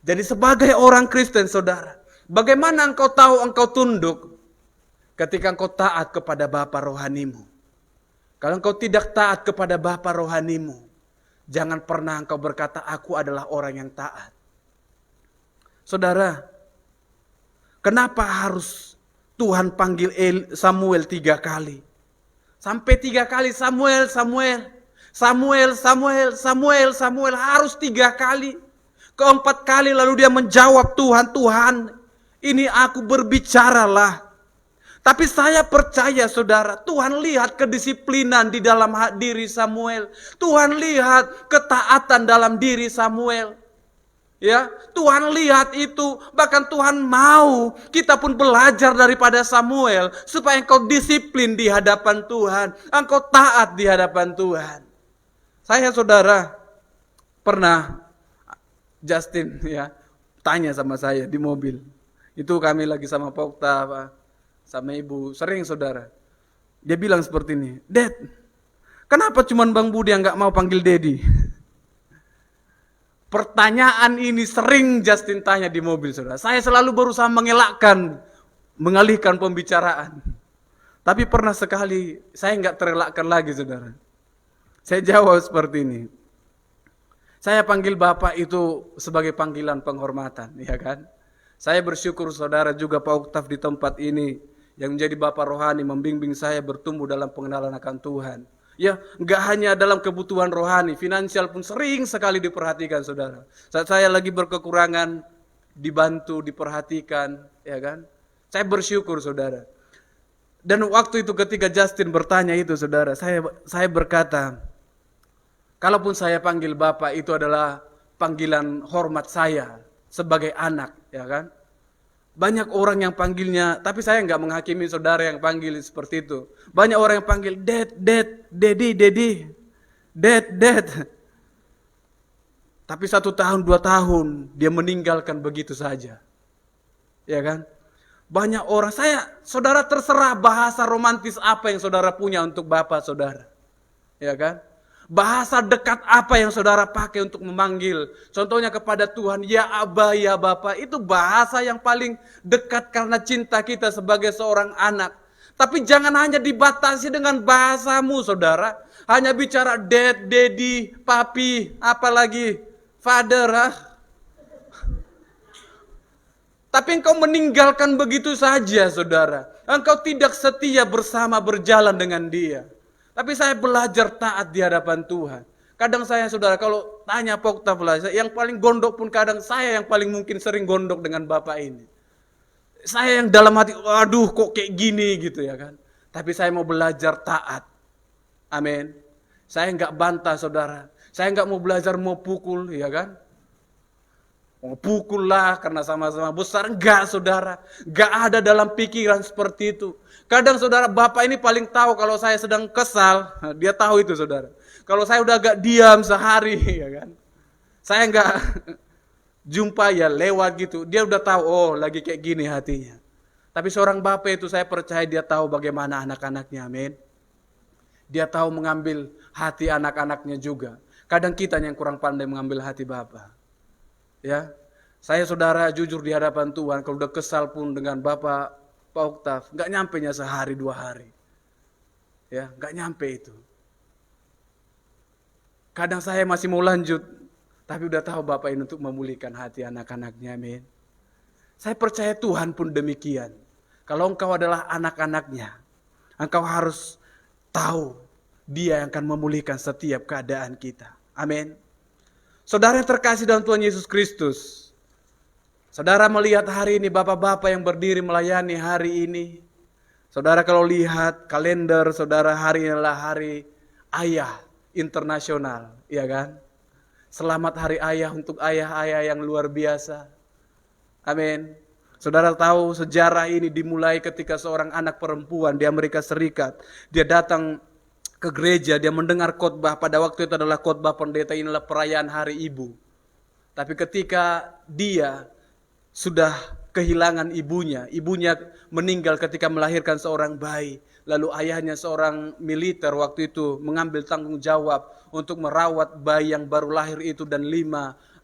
Jadi sebagai orang Kristen, saudara, bagaimana engkau tahu engkau tunduk? Ketika engkau taat kepada Bapa rohanimu. Kalau engkau tidak taat kepada Bapa rohanimu, jangan pernah engkau berkata, aku adalah orang yang taat. Saudara, kenapa harus Tuhan panggil Samuel 3 kali? Sampai 3 kali Samuel, Samuel. Samuel, Samuel, Samuel, Samuel. Harus 3 kali. Keempat kali lalu dia menjawab, Tuhan, Tuhan, ini aku berbicaralah. Tapi saya percaya saudara, Tuhan lihat kedisiplinan di dalam diri Samuel. Tuhan lihat ketaatan dalam diri Samuel. Ya, Tuhan lihat itu, bahkan Tuhan mau kita pun belajar daripada Samuel supaya engkau disiplin di hadapan Tuhan, engkau taat di hadapan Tuhan. Saya saudara pernah Justin ya tanya sama saya di mobil. Itu kami lagi sama Pak Okta, sama Ibu, sering saudara. Dia bilang seperti ini, Dad, kenapa cuman Bang Budi yang gak mau panggil Dedi? Pertanyaan ini sering Justin tanya di mobil, saudara. Saya selalu berusaha mengalihkan pembicaraan. Tapi pernah sekali saya nggak terelakkan lagi, saudara. Saya jawab seperti ini. Saya panggil Bapak itu sebagai panggilan penghormatan, ya kan? Saya bersyukur saudara juga Pak Oktav di tempat ini yang menjadi Bapak rohani membimbing saya bertumbuh dalam pengenalan akan Tuhan. Ya, enggak hanya dalam kebutuhan rohani, finansial pun sering sekali diperhatikan, saudara. Saat saya lagi berkekurangan, dibantu, diperhatikan, ya kan? Saya bersyukur, saudara. Dan waktu itu ketika Justin bertanya itu, saudara, saya berkata, kalaupun saya panggil Bapak itu adalah panggilan hormat saya sebagai anak, ya kan? Banyak orang yang panggilnya, tapi saya nggak menghakimi saudara yang panggil seperti itu. Banyak orang yang panggil Dad, Dad, Daddy, Daddy, Dad, Dad. Tapi 1 tahun, 2 tahun dia meninggalkan begitu saja, ya kan? Banyak orang, saudara terserah bahasa romantis apa yang saudara punya untuk Bapak saudara, ya kan? Bahasa dekat apa yang saudara pakai untuk memanggil. Contohnya kepada Tuhan, ya Abba, ya Bapa. Itu bahasa yang paling dekat karena cinta kita sebagai seorang anak. Tapi jangan hanya dibatasi dengan bahasamu, saudara. Hanya bicara dad, daddy, papi, apalagi father. Tapi engkau meninggalkan begitu saja, saudara. Engkau tidak setia bersama berjalan dengan dia. Tapi saya belajar taat di hadapan Tuhan. Kadang saya, saudara, kalau tanya Pokta, yang paling gondok pun kadang saya yang paling mungkin sering gondok dengan Bapak ini. Saya yang dalam hati, aduh kok kayak gini gitu ya kan. Tapi saya mau belajar taat. Amin. Saya enggak bantah, saudara. Saya enggak mau belajar mau pukul, ya kan. Mau pukul lah karena sama-sama besar. Enggak, saudara. Enggak ada dalam pikiran seperti itu. Kadang saudara, Bapak ini paling tahu kalau saya sedang kesal. Dia tahu itu, saudara. Kalau saya udah agak diam sehari, ya kan. Saya enggak jumpa ya lewat gitu. Dia udah tahu, oh lagi kayak gini hatinya. Tapi seorang Bapak itu saya percaya dia tahu bagaimana anak-anaknya, amin. Dia tahu mengambil hati anak-anaknya juga. Kadang kita yang kurang pandai mengambil hati Bapak. Ya, saya saudara jujur di hadapan Tuhan, kalau udah kesal pun dengan Bapak Pak Oktav, nggak nyampe nya sehari 2 hari. Ya, nggak nyampe itu. Kadang saya masih mau lanjut, tapi udah tahu Bapak ini untuk memulihkan hati anak-anaknya, amin. Saya percaya Tuhan pun demikian. Kalau engkau adalah anak-anaknya, engkau harus tahu Dia yang akan memulihkan setiap keadaan kita. Amin. Saudara yang terkasih dalam Tuhan Yesus Kristus, saudara melihat hari ini bapak-bapak yang berdiri melayani hari ini. Saudara kalau lihat kalender, saudara hari ini adalah hari ayah internasional, ya kan? Selamat hari ayah untuk ayah-ayah yang luar biasa. Amin. Saudara tahu sejarah ini dimulai ketika seorang anak perempuan di Amerika Serikat, dia datang ke gereja, dia mendengar khotbah, pada waktu itu adalah khotbah pendeta, inilah perayaan hari ibu. Tapi ketika dia sudah kehilangan ibunya meninggal ketika melahirkan seorang bayi. Lalu ayahnya seorang militer waktu itu mengambil tanggung jawab untuk merawat bayi yang baru lahir itu dan 5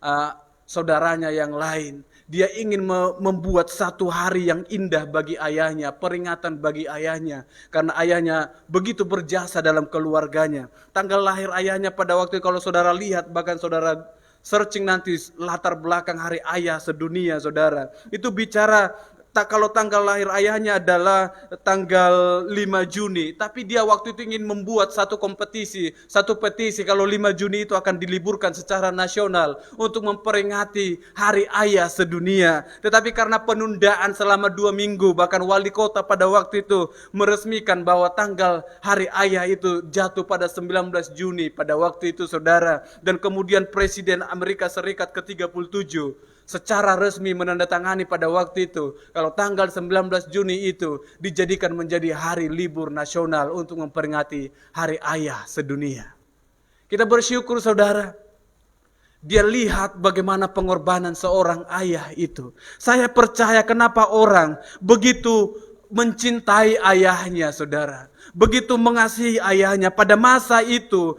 saudaranya yang lain. Dia ingin membuat satu hari yang indah bagi ayahnya, peringatan bagi ayahnya. Karena ayahnya begitu berjasa dalam keluarganya. Tanggal lahir ayahnya pada waktu itu kalau saudara lihat, bahkan saudara searching nanti latar belakang hari ayah sedunia, saudara. Itu bicara kalau tanggal lahir ayahnya adalah tanggal 5 Juni. Tapi dia waktu itu ingin membuat satu petisi kalau 5 Juni itu akan diliburkan secara nasional untuk memperingati hari ayah sedunia. Tetapi karena penundaan selama 2 minggu, bahkan wali kota pada waktu itu meresmikan bahwa tanggal hari ayah itu jatuh pada 19 Juni pada waktu itu, saudara. Dan kemudian Presiden Amerika Serikat ke-37 secara resmi menandatangani pada waktu itu kalau tanggal 19 Juni itu dijadikan menjadi hari libur nasional untuk memperingati hari ayah sedunia. Kita bersyukur, saudara. Dia lihat bagaimana pengorbanan seorang ayah itu. Saya percaya kenapa orang begitu mencintai ayahnya, saudara. Begitu mengasihi ayahnya. Pada masa itu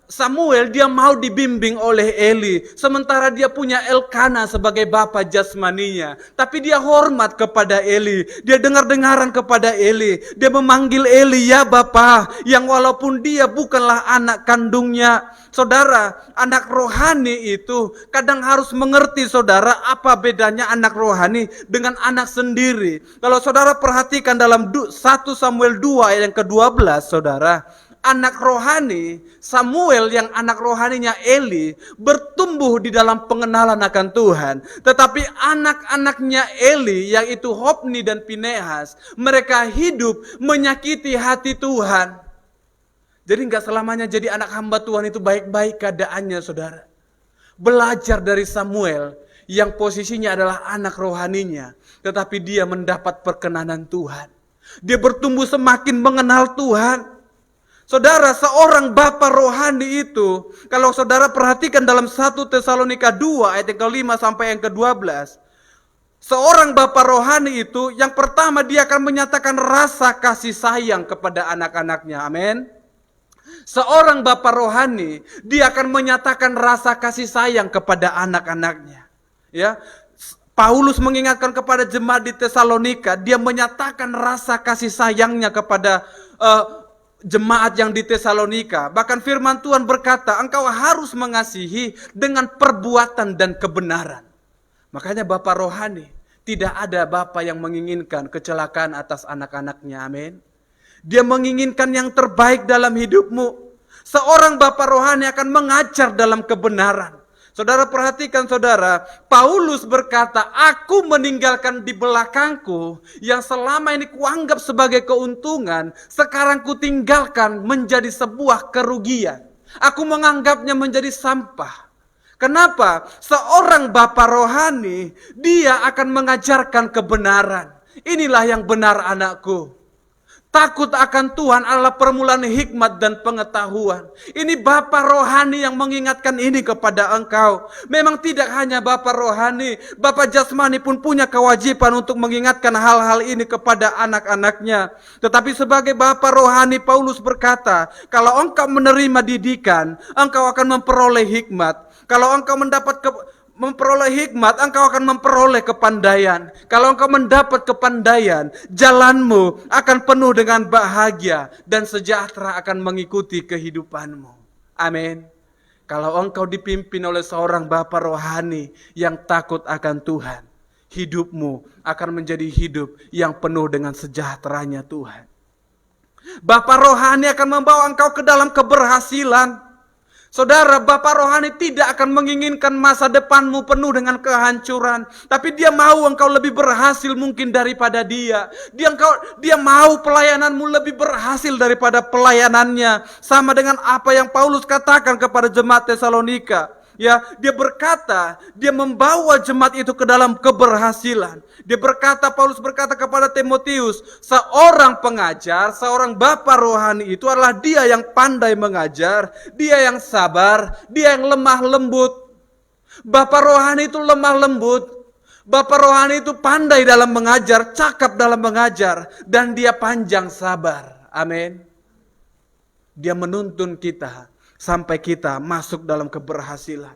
Samuel dia mau dibimbing oleh Eli. Sementara dia punya Elkana sebagai bapa jasmaninya. Tapi dia hormat kepada Eli. Dia dengar-dengaran kepada Eli. Dia memanggil Eli, ya bapa. Yang walaupun dia bukanlah anak kandungnya. Saudara, anak rohani itu kadang harus mengerti, saudara, apa bedanya anak rohani dengan anak sendiri. Kalau saudara perhatikan dalam 1 Samuel 2 ayat yang ke-12, saudara, anak rohani Samuel yang anak rohaninya Eli bertumbuh di dalam pengenalan akan Tuhan. Tetapi anak-anaknya Eli yaitu Hofni dan Pinehas, mereka hidup menyakiti hati Tuhan. Jadi gak selamanya jadi anak hamba Tuhan itu baik-baik keadaannya, saudara. Belajar dari Samuel yang posisinya adalah anak rohaninya, tetapi dia mendapat perkenanan Tuhan. Dia bertumbuh semakin mengenal Tuhan. Saudara, seorang bapa rohani itu, kalau saudara perhatikan dalam 1 Tesalonika 2 ayat yang ke-5 sampai yang ke-12. Seorang bapa rohani itu, yang pertama dia akan menyatakan rasa kasih sayang kepada anak-anaknya. Amin. Seorang bapa rohani, dia akan menyatakan rasa kasih sayang kepada anak-anaknya. Ya, Paulus mengingatkan kepada jemaat di Tesalonika, dia menyatakan rasa kasih sayangnya kepada jemaat yang di Tesalonika. Bahkan firman Tuhan berkata, engkau harus mengasihi dengan perbuatan dan kebenaran. Makanya bapa rohani, tidak ada bapa yang menginginkan kecelakaan atas anak-anaknya. Amin. Dia menginginkan yang terbaik dalam hidupmu. Seorang bapa rohani akan mengajar dalam kebenaran. Saudara perhatikan, saudara, Paulus berkata, aku meninggalkan di belakangku yang selama ini kuanggap sebagai keuntungan, sekarang kutinggalkan menjadi sebuah kerugian. Aku menganggapnya menjadi sampah. Kenapa? Seorang bapa rohani, dia akan mengajarkan kebenaran. Inilah yang benar, anakku. Takut akan Tuhan adalah permulaan hikmat dan pengetahuan. Ini bapa rohani yang mengingatkan ini kepada engkau. Memang tidak hanya bapa rohani, bapa jasmani pun punya kewajiban untuk mengingatkan hal-hal ini kepada anak-anaknya. Tetapi sebagai bapa rohani, Paulus berkata, kalau engkau menerima didikan, engkau akan memperoleh hikmat. Kalau engkau memperoleh hikmat, engkau akan memperoleh kepandaian. Kalau engkau mendapat kepandaian, jalanmu akan penuh dengan bahagia dan sejahtera akan mengikuti kehidupanmu. Amin. Kalau engkau dipimpin oleh seorang bapa rohani yang takut akan Tuhan, hidupmu akan menjadi hidup yang penuh dengan sejahteranya Tuhan. Bapa rohani akan membawa engkau ke dalam keberhasilan. Saudara, Bapa rohani tidak akan menginginkan masa depanmu penuh dengan kehancuran. Tapi dia mau engkau lebih berhasil mungkin daripada dia. Dia mau pelayananmu lebih berhasil daripada pelayanannya. Sama dengan apa yang Paulus katakan kepada jemaat Tesalonika. Ya, dia berkata, dia membawa jemaat itu ke dalam keberhasilan. Paulus berkata kepada Timotius, seorang pengajar, seorang bapa rohani itu adalah dia yang pandai mengajar, dia yang sabar, dia yang lemah lembut. Bapa rohani itu lemah lembut. Bapa rohani itu pandai dalam mengajar, cakap dalam mengajar, dan dia panjang sabar. Amin. Dia menuntun kita sampai kita masuk dalam keberhasilan.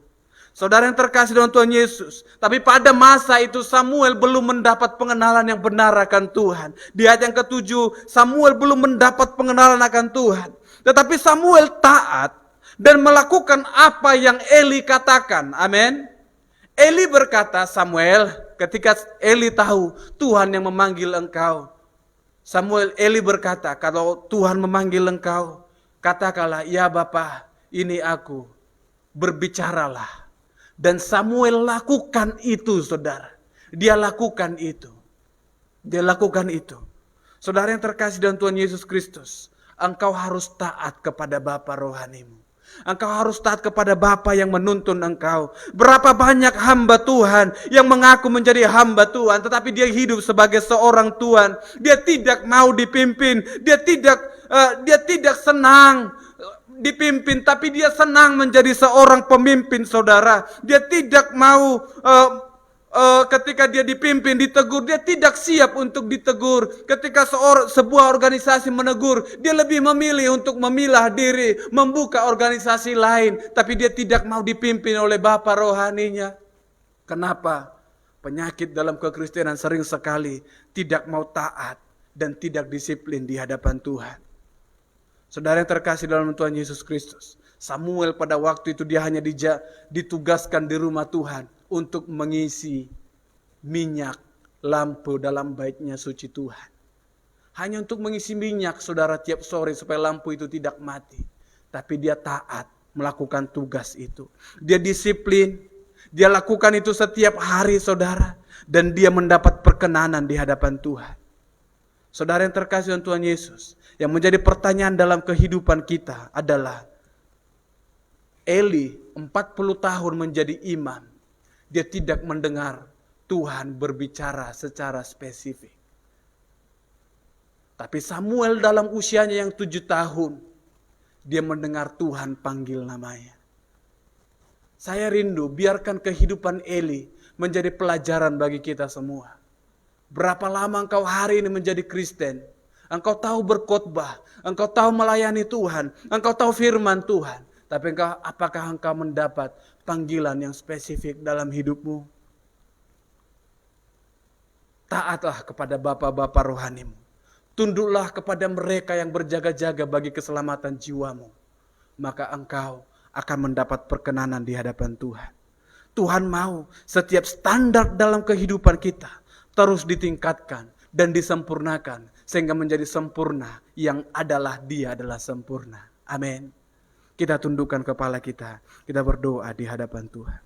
Saudara yang terkasih dalam Tuhan Yesus. Tapi pada masa itu Samuel belum mendapat pengenalan yang benar akan Tuhan. Di ayat yang ke-7 Samuel belum mendapat pengenalan akan Tuhan. Tetapi Samuel taat dan melakukan apa yang Eli katakan. Amin. Eli berkata, Samuel, ketika Eli tahu Tuhan yang memanggil engkau. Eli berkata, kalau Tuhan memanggil engkau, katakanlah, ya Bapa, ini aku, berbicaralah. Dan Samuel lakukan itu, saudara. Dia lakukan itu. Saudara yang terkasih dalam Tuhan Yesus Kristus, engkau harus taat kepada Bapa rohanimu. Engkau harus taat kepada Bapa yang menuntun engkau. Berapa banyak hamba Tuhan yang mengaku menjadi hamba Tuhan, tetapi dia hidup sebagai seorang Tuhan. Dia tidak mau dipimpin, dia tidak senang dipimpin, tapi dia senang menjadi seorang pemimpin, saudara. Dia tidak mau ketika dia dipimpin, ditegur, dia tidak siap untuk ditegur. Ketika sebuah organisasi menegur, dia lebih memilih untuk memilah diri, membuka organisasi lain. Tapi dia tidak mau dipimpin oleh Bapa rohaninya. Kenapa? Penyakit dalam kekristenan sering sekali tidak mau taat dan tidak disiplin di hadapan Tuhan. Saudara yang terkasih dalam Tuhan Yesus Kristus, Samuel pada waktu itu dia hanya ditugaskan di rumah Tuhan untuk mengisi minyak lampu dalam baitnya suci Tuhan. Hanya untuk mengisi minyak, saudara, tiap sore supaya lampu itu tidak mati. Tapi dia taat melakukan tugas itu. Dia disiplin, dia lakukan itu setiap hari, saudara. Dan dia mendapat perkenanan di hadapan Tuhan. Saudara yang terkasih dalam Tuhan Yesus, yang menjadi pertanyaan dalam kehidupan kita adalah, Eli 40 tahun menjadi imam, dia tidak mendengar Tuhan berbicara secara spesifik. Tapi Samuel dalam usianya yang 7 tahun, dia mendengar Tuhan panggil namanya. Saya rindu biarkan kehidupan Eli menjadi pelajaran bagi kita semua. Berapa lama engkau hari ini menjadi Kristen? Engkau tahu berkhotbah, engkau tahu melayani Tuhan, engkau tahu firman Tuhan. Tapi apakah engkau mendapat panggilan yang spesifik dalam hidupmu? Taatlah kepada bapa-bapa rohanimu. Tunduklah kepada mereka yang berjaga-jaga bagi keselamatan jiwamu. Maka engkau akan mendapat perkenanan di hadapan Tuhan. Tuhan mau setiap standar dalam kehidupan kita terus ditingkatkan dan disempurnakan sehingga menjadi sempurna yang Dia adalah sempurna. Amin. Kita tundukkan kepala kita berdoa di hadapan Tuhan.